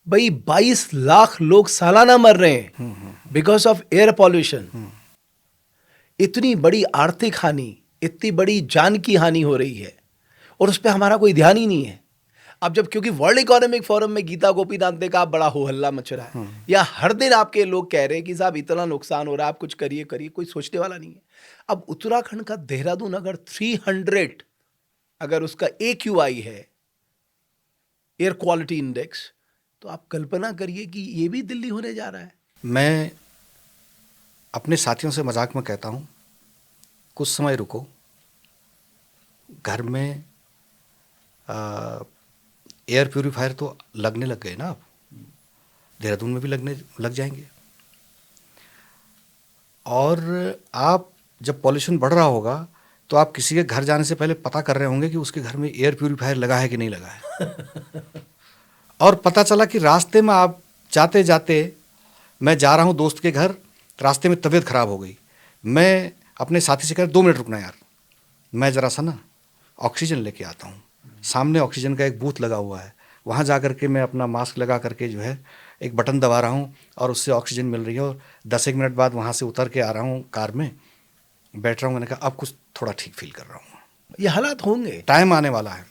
भाई 22 लाख लोग सालाना मर रहे हैं बिकॉज ऑफ एयर पॉल्यूशन। इतनी बड़ी आर्थिक हानि, इतनी बड़ी जान की हानि हो रही है और उस पर हमारा कोई ध्यान ही नहीं है। अब जब क्योंकि वर्ल्ड इकोनॉमिक फोरम में गीता गोपीनाथ ने कहा, बड़ा हो हल्ला मच रहा है, या हर दिन आपके लोग कह रहे हैं कि साहब इतना नुकसान हो रहा है, आप कुछ करिए करिए, कोई सोचने वाला नहीं है। अब उत्तराखंड का देहरादून अगर 300 अगर उसका AQI है, एयर क्वालिटी इंडेक्स, तो आप कल्पना करिए कि ये भी दिल्ली होने जा रहा है। मैं अपने साथियों से मजाक में कहता हूँ, कुछ समय रुको, घर में एयर प्यूरीफायर तो लगने लग गए ना, अब देहरादून में भी लगने लग जाएंगे। और आप जब पॉल्यूशन बढ़ रहा होगा तो आप किसी के घर जाने से पहले पता कर रहे होंगे कि उसके घर में एयर प्यूरीफायर लगा है कि नहीं लगा है। और पता चला कि रास्ते में आप जाते जाते, मैं जा रहा हूँ दोस्त के घर, रास्ते में तबीयत खराब हो गई, मैं अपने साथी से कहा 2 मिनट रुकना यार, मैं ज़रा सा ना ऑक्सीजन लेके आता हूँ। सामने ऑक्सीजन का एक बूथ लगा हुआ है, वहाँ जा करके मैं अपना मास्क लगा करके जो है एक बटन दबा रहा हूँ और उससे ऑक्सीजन मिल रही है। और 10-1 मिनट बाद वहाँ से उतर के आ रहा हूँ, कार में बैठ रहा हूँ, मैंने कहा अब कुछ थोड़ा ठीक फील कर रहा हूँ। ये हालात होंगे, टाइम आने वाला है।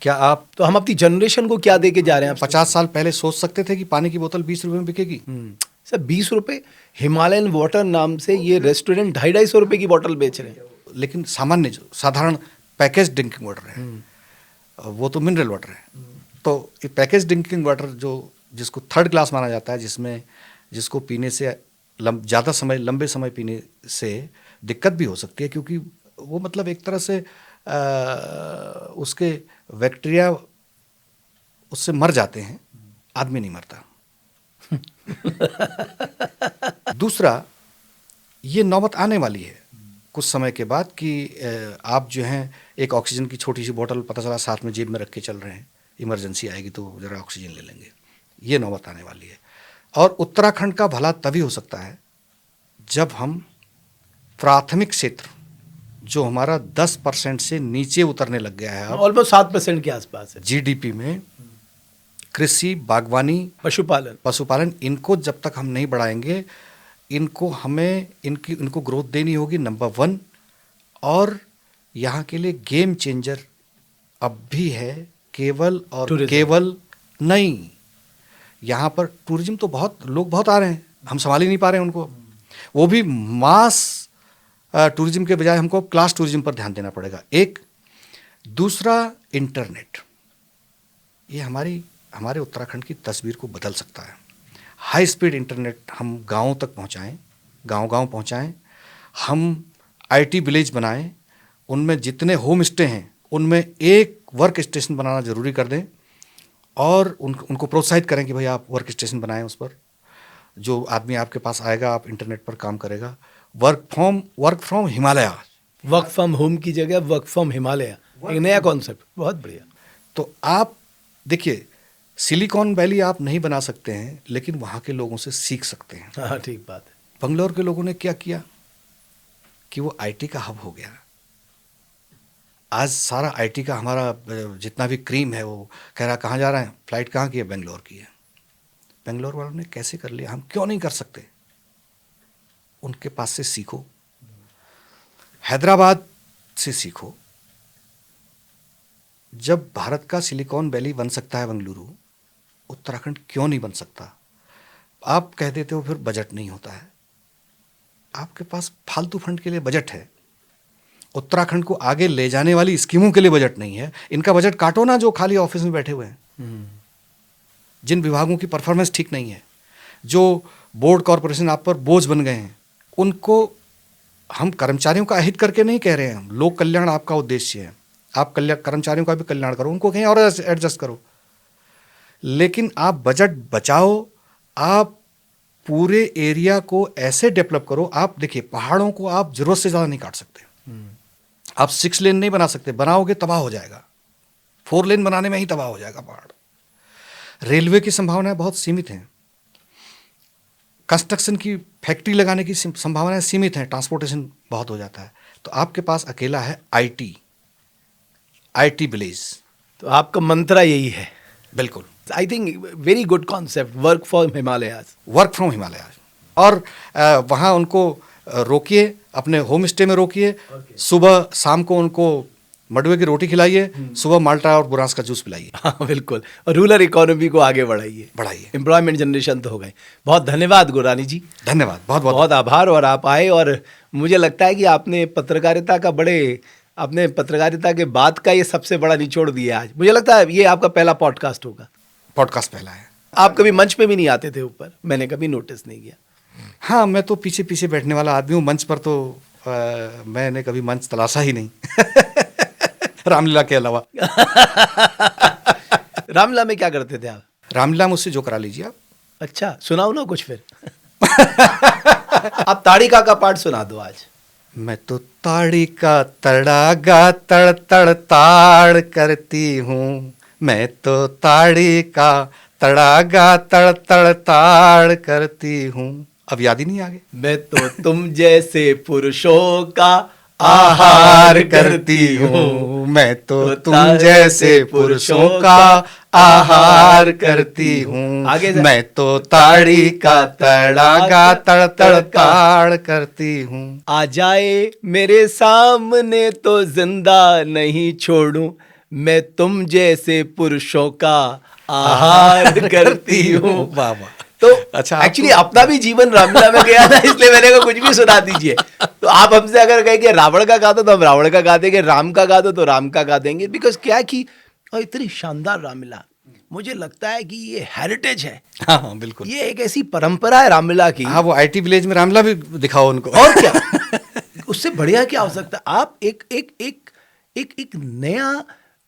क्या आप तो हम अपनी जनरेशन को क्या दे के जा रहे हैं? 50 साल पहले सोच सकते थे कि पानी की बोतल 20 रुपये में बिकेगी? सर 20 रुपये, हिमालयन वाटर नाम से ये रेस्टोरेंट 250-250 रुपये की बोतल बेच रहे हैं। लेकिन सामान्य जो साधारण पैकेज ड्रिंकिंग वाटर है, वो तो मिनरल वाटर है। तो ये पैकेज ड्रिंकिंग वाटर जो जिसको 3rd क्लास माना जाता है, जिसको पीने से लंबे समय पीने से दिक्कत भी हो सकती है, क्योंकि वो मतलब एक तरह से उसके बैक्टीरिया उससे मर जाते हैं, आदमी नहीं मरता। दूसरा, ये नौबत आने वाली है कुछ समय के बाद कि आप जो हैं एक ऑक्सीजन की छोटी सी बोतल पता चला साथ में जेब में रख के चल रहे हैं, इमरजेंसी आएगी तो ज़रा ऑक्सीजन ले लेंगे, ये नौबत आने वाली है। और उत्तराखंड का भला तभी हो सकता है जब हम प्राथमिक क्षेत्र जो हमारा 10% से नीचे उतरने लग गया है, ऑलमोस्ट 7% के आसपास है जीडीपी में, कृषि, बागवानी, पशुपालन, इनको जब तक हम नहीं बढ़ाएंगे, इनको ग्रोथ देनी होगी, नंबर 1। और यहाँ के लिए गेम चेंजर अब भी है, केवल और tourism. केवल नहीं, यहाँ पर टूरिज्म तो लोग बहुत आ रहे हैं, हम संभाल ही नहीं पा रहे हैं उनको। वो भी मास टूरिज्म के बजाय हमको क्लास टूरिज्म पर ध्यान देना पड़ेगा। एक दूसरा, इंटरनेट, ये हमारे उत्तराखंड की तस्वीर को बदल सकता है। हाई स्पीड इंटरनेट हम गाँवों तक पहुँचाएँ, गाँव पहुँचाएँ, हम IT विलेज बनाएं, उनमें जितने होम स्टे हैं उनमें एक वर्क स्टेशन बनाना ज़रूरी कर दें और उनको प्रोत्साहित करें कि भाई आप वर्क स्टेशन बनाएं, उस पर जो आदमी आपके पास आएगा आप इंटरनेट पर काम करेगा। Work from Himalaya, work from home की जगह वर्क फ्रॉम हिमालय, एक नया कॉन्सेप्ट, बहुत बढ़िया। तो आप देखिए, सिलिकॉन वैली आप नहीं बना सकते हैं, लेकिन वहाँ के लोगों से सीख सकते हैं। हाँ, ठीक बात है। बंगलौर के लोगों ने क्या किया, कि वो आईटी का हब हो गया। आज सारा आईटी का हमारा जितना भी क्रीम है वो कह रहा कहाँ जा रहे हैं, फ्लाइट कहाँ की है, बेंगलोर की है। बेंगलोर वालों ने कैसे कर लिया, हम क्यों नहीं कर सकते? उनके पास से सीखो, हैदराबाद से सीखो। जब भारत का सिलिकॉन वैली बन सकता है बेंगलुरु, उत्तराखंड क्यों नहीं बन सकता? आप कह देते हो फिर बजट नहीं होता है। आपके पास फालतू फंड के लिए बजट है, उत्तराखंड को आगे ले जाने वाली स्कीमों के लिए बजट नहीं है। इनका बजट काटो ना, जो खाली ऑफिस में बैठे हुए हैं, जिन विभागों की परफॉर्मेंस ठीक नहीं है, जो बोर्ड कॉरपोरेशन आप पर बोझ बन गए हैं, उनको हम कर्मचारियों का अहित करके नहीं कह रहे हैं। लोक कल्याण आपका उद्देश्य है, आप कर्मचारियों का भी कल्याण करो, उनको कहीं और एडजस्ट करो, लेकिन आप बजट बचाओ। आप पूरे एरिया को ऐसे डेवलप करो। आप देखिए, पहाड़ों को आप जरूरत से ज़्यादा नहीं काट सकते। आप 6 लेन नहीं बना सकते, बनाओगे तबाह हो जाएगा। 4 लेन बनाने में ही तबाह हो जाएगा पहाड़। रेलवे की संभावनाएं बहुत सीमित हैं, कंस्ट्रक्शन की फैक्ट्री लगाने की संभावनाएं सीमित हैं, ट्रांसपोर्टेशन बहुत हो जाता है। तो आपके पास अकेला है आईटी विलेज। तो आपका मंत्रा यही है। बिल्कुल, I think very good concept, work from Himalayas. Work from Himalayas. और वहाँ उनको रोकिए, अपने होम स्टे में रोकिए। सुबह शाम को उनको मडवे की रोटी खिलाइए, सुबह माल्टा और बुरांस का जूस पिलाइए। हाँ बिल्कुल, और रूरल इकोनॉमी को आगे बढ़ाइए। एम्प्लॉयमेंट जनरेशन तो हो गए। बहुत धन्यवाद गुरानी जी। धन्यवाद, बहुत बहुत बहुत आभार। और आप आए, और मुझे लगता है कि आपने पत्रकारिता के बाद का ये सबसे बड़ा निचोड़ दिया आज। मुझे लगता है ये आपका पहला पॉडकास्ट होगा। पॉडकास्ट पहला है। आप कभी मंच पे भी नहीं आते थे ऊपर, मैंने कभी नोटिस नहीं किया। हाँ, मैं तो पीछे पीछे बैठने वाला आदमी हूँ। मंच पर तो मैंने कभी मंच तलाशा ही नहीं रामलीला के अलावा। रामलीला में क्या करते थे आप? रामलीला मुझसे जो करा लीजिए आप। अच्छा, सुनाओ ना कुछ फिर। आप ताड़िका का पाठ सुना दो आज। मैं तो ताड़ी का तड़ागा तड़ तड़ ताड़ करती हूँ, मैं तो ताड़ी का तड़ागा तड़ तड़ ताड़ करती हूँ। अब याद ही नहीं आगे। मैं तो तुम जैसे पुरुषों का आहार करती हूँ, मैं तो तुम जैसे पुरुषों का आहार करती हूँ। मैं तो ताड़ी का तड़ागा तड़ तड़ ताड़ करती हूँ। आ जाए मेरे सामने तो जिंदा नहीं छोड़ूं, मैं तुम जैसे पुरुषों का आहार करती हूँ। वाह वाह। तो अच्छा, एक्चुअली अपना भी जीवन रामलीला में गया था, इसलिए मैंने कहा कुछ भी सुना दीजिए। तो आप हमसे अगर कहें कि रावण का गा दो तो हम रावण का गा देंगे, राम का गा दो तो राम का गा देंगे। बिकॉज क्या कि इतनी शानदार रामलीला, मुझे लगता है कि ये हेरिटेज है। हाँ बिल्कुल, ये एक ऐसी परंपरा है रामलीला की। हाँ, वो आईटी विलेज में रामलीला भी दिखाओ उनको। और क्या उससे बढ़िया क्या हो सकता है? आप एक एक एक एक एक नया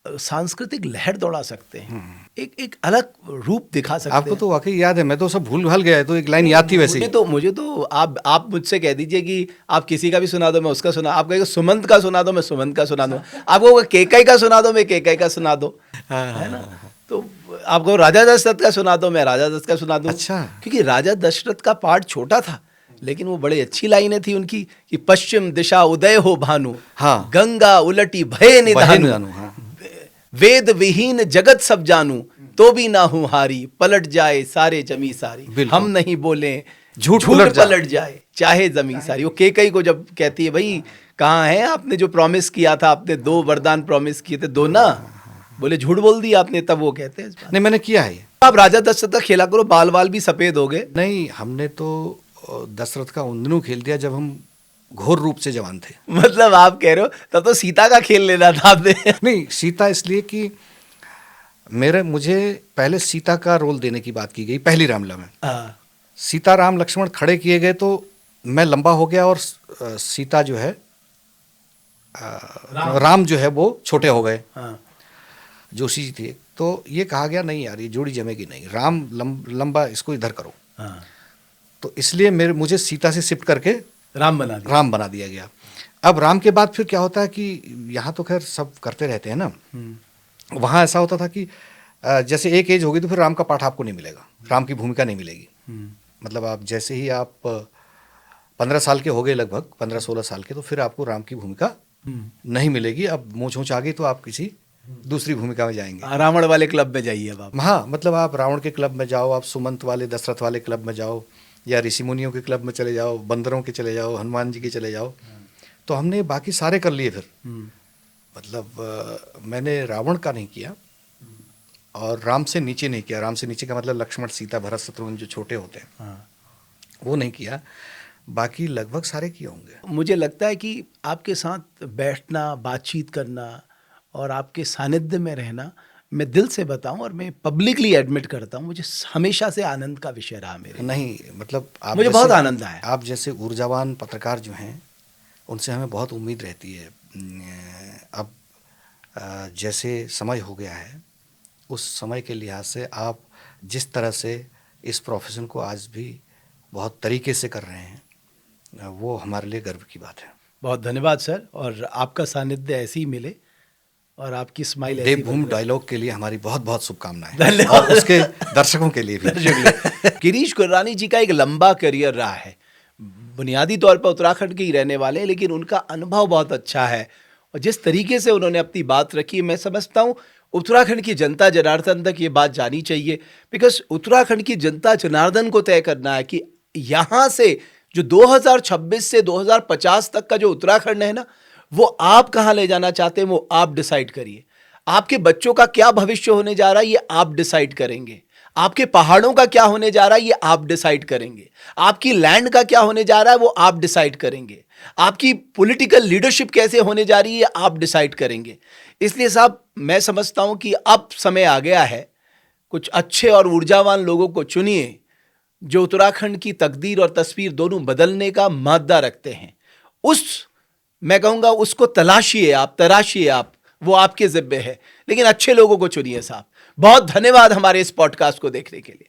सांस्कृतिक लहर दौड़ा सकते हैं, एक अलग रूप दिखा सकते हैं। आपको तो वाकई याद है, मैं तो सब भूल भाल गया है। तो एक लाइन याद थी वैसे। मुझे तो आप मुझसे कह दीजिए कि आप किसी का भी सुना दो, मैं उसका सुना। आप कहेंगे सुमंत का सुना दो, मैं सुमंत का सुना दूं। आपको केकई का सुना दो, मैं केकई का सुना दो, है ना? तो आपको राजा दशरथ का सुना दो, मैं राजा दशरथ का सुना दूं। अच्छा, क्योंकि राजा दशरथ का पार्ट छोटा था, लेकिन वो बड़ी अच्छी लाइनें थी उनकी कि पश्चिम दिशा उदय हो भानु, हाँ, गंगा उलटी भय निधानु, हाँ, वेद विहीन जगत सब जानू, तो भी ना हूं हारी, पलट जाए सारे जमी सारी, हम नहीं बोले झूठ पलट जाए चाहे जमी सारी। वो केकई को जब कहती है, भाई कहाँ है आपने जो प्रॉमिस किया था, आपने 2 वरदान प्रॉमिस किए थे, 2 ना, बोले झूठ बोल दिया आपने। तब वो कहते हैं नहीं मैंने किया है। आप राजा दशरथ का खेला करो, बाल बाल भी सफेद हो गए। नहीं, हमने तो दशरथ का उन दिनों खेल दिया जब हम घोर रूप से जवान थे। मतलब आप कह रहे हो तब तो सीता का खेल लेना था आपने। नहीं, सीता इसलिए कि मुझे पहले सीता का रोल देने की बात की गई पहली रामलीला में। सीता राम लक्ष्मण खड़े किए गए तो मैं लंबा हो गया और सीता जो है राम जो है वो छोटे हो गए। जोशी जी थे, तो ये कहा गया नहीं यार ये जोड़ी जमेगी नहीं, राम लंबा, इसको इधर करो। तो इसलिए मुझे सीता से शिफ्ट करके राम बना दिया गया। अब राम के बाद फिर क्या होता है कि यहाँ तो खैर सब करते रहते हैं ना, वहाँ ऐसा होता था कि जैसे एक एज होगी तो फिर राम का पाठ आपको नहीं मिलेगा, राम की भूमिका नहीं मिलेगी। मतलब आप जैसे ही आप 15 साल के हो गए, लगभग 15-16 साल के, तो फिर आपको राम की भूमिका नहीं मिलेगी। अब मूंछ आ गई तो आप किसी दूसरी भूमिका में जाएंगे। रावण वाले क्लब में जाइए अब आप। हाँ, मतलब आप रावण के क्लब में जाओ, आप सुमंत वाले, दशरथ वाले क्लब में जाओ, या ऋषि मुनियों के क्लब में चले जाओ, बंदरों के चले जाओ, हनुमान जी के चले जाओ। तो हमने बाकी सारे कर लिए फिर। मतलब मैंने रावण का नहीं किया और राम से नीचे नहीं किया। राम से नीचे का मतलब लक्ष्मण, सीता, भरत, शत्रुघ्न जो छोटे होते हैं, वो नहीं किया। बाकी लगभग सारे किए होंगे। मुझे लगता है कि आपके साथ बैठना, बातचीत करना और आपके सानिध्य में रहना, मैं दिल से बताऊं और मैं पब्लिकली एडमिट करता हूं, मुझे हमेशा से आनंद का विषय रहा मेरे लिए। नहीं, मतलब आप मुझे बहुत आनंद आया। आप जैसे ऊर्जावान पत्रकार जो हैं, उनसे हमें बहुत उम्मीद रहती है। अब जैसे समय हो गया है, उस समय के लिहाज से आप जिस तरह से इस प्रोफेशन को आज भी बहुत तरीके से कर रहे हैं, वो हमारे लिए गर्व की बात है। बहुत धन्यवाद सर, और आपका सानिध्य ऐसे ही मिले और आपकी स्माइल ऐसी देवभूमि डायलॉग के लिए हमारी बहुत बहुत शुभकामनाएं, धन्यवाद। और उसके दर्शकों के लिए भी। गिरीश गुररानी जी का एक लंबा करियर रहा है। बुनियादी तौर पर उत्तराखंड के ही रहने वाले हैं, लेकिन उनका अनुभव बहुत अच्छा है और जिस तरीके से उन्होंने अपनी बात रखी, मैं समझता हूँ उत्तराखंड की जनता जनार्दन तक ये बात जानी चाहिए। बिकॉज उत्तराखंड की जनता जनार्दन को तय करना है कि यहाँ से जो 2026 से 2050 तक का जो उत्तराखंड है ना, वो आप कहाँ ले जाना चाहते हैं, वो आप डिसाइड करिए। आपके बच्चों का क्या भविष्य होने जा रहा है, ये आप डिसाइड करेंगे। आपके पहाड़ों का क्या होने जा रहा है, ये आप डिसाइड करेंगे। आपकी लैंड का क्या होने जा रहा है, वो आप डिसाइड करेंगे। आपकी पॉलिटिकल लीडरशिप कैसे होने जा रही है, ये आप डिसाइड करेंगे। इसलिए साहब, मैं समझता हूं कि अब समय आ गया है, कुछ अच्छे और ऊर्जावान लोगों को चुनिए जो उत्तराखंड की तकदीर और तस्वीर दोनों बदलने का मादा रखते हैं। मैं कहूँगा उसको तलाशिए आप, तराशिए आप, वो आपके ज़िम्मे है, लेकिन अच्छे लोगों को चुनिए साहब। बहुत धन्यवाद हमारे इस पॉडकास्ट को देखने के लिए।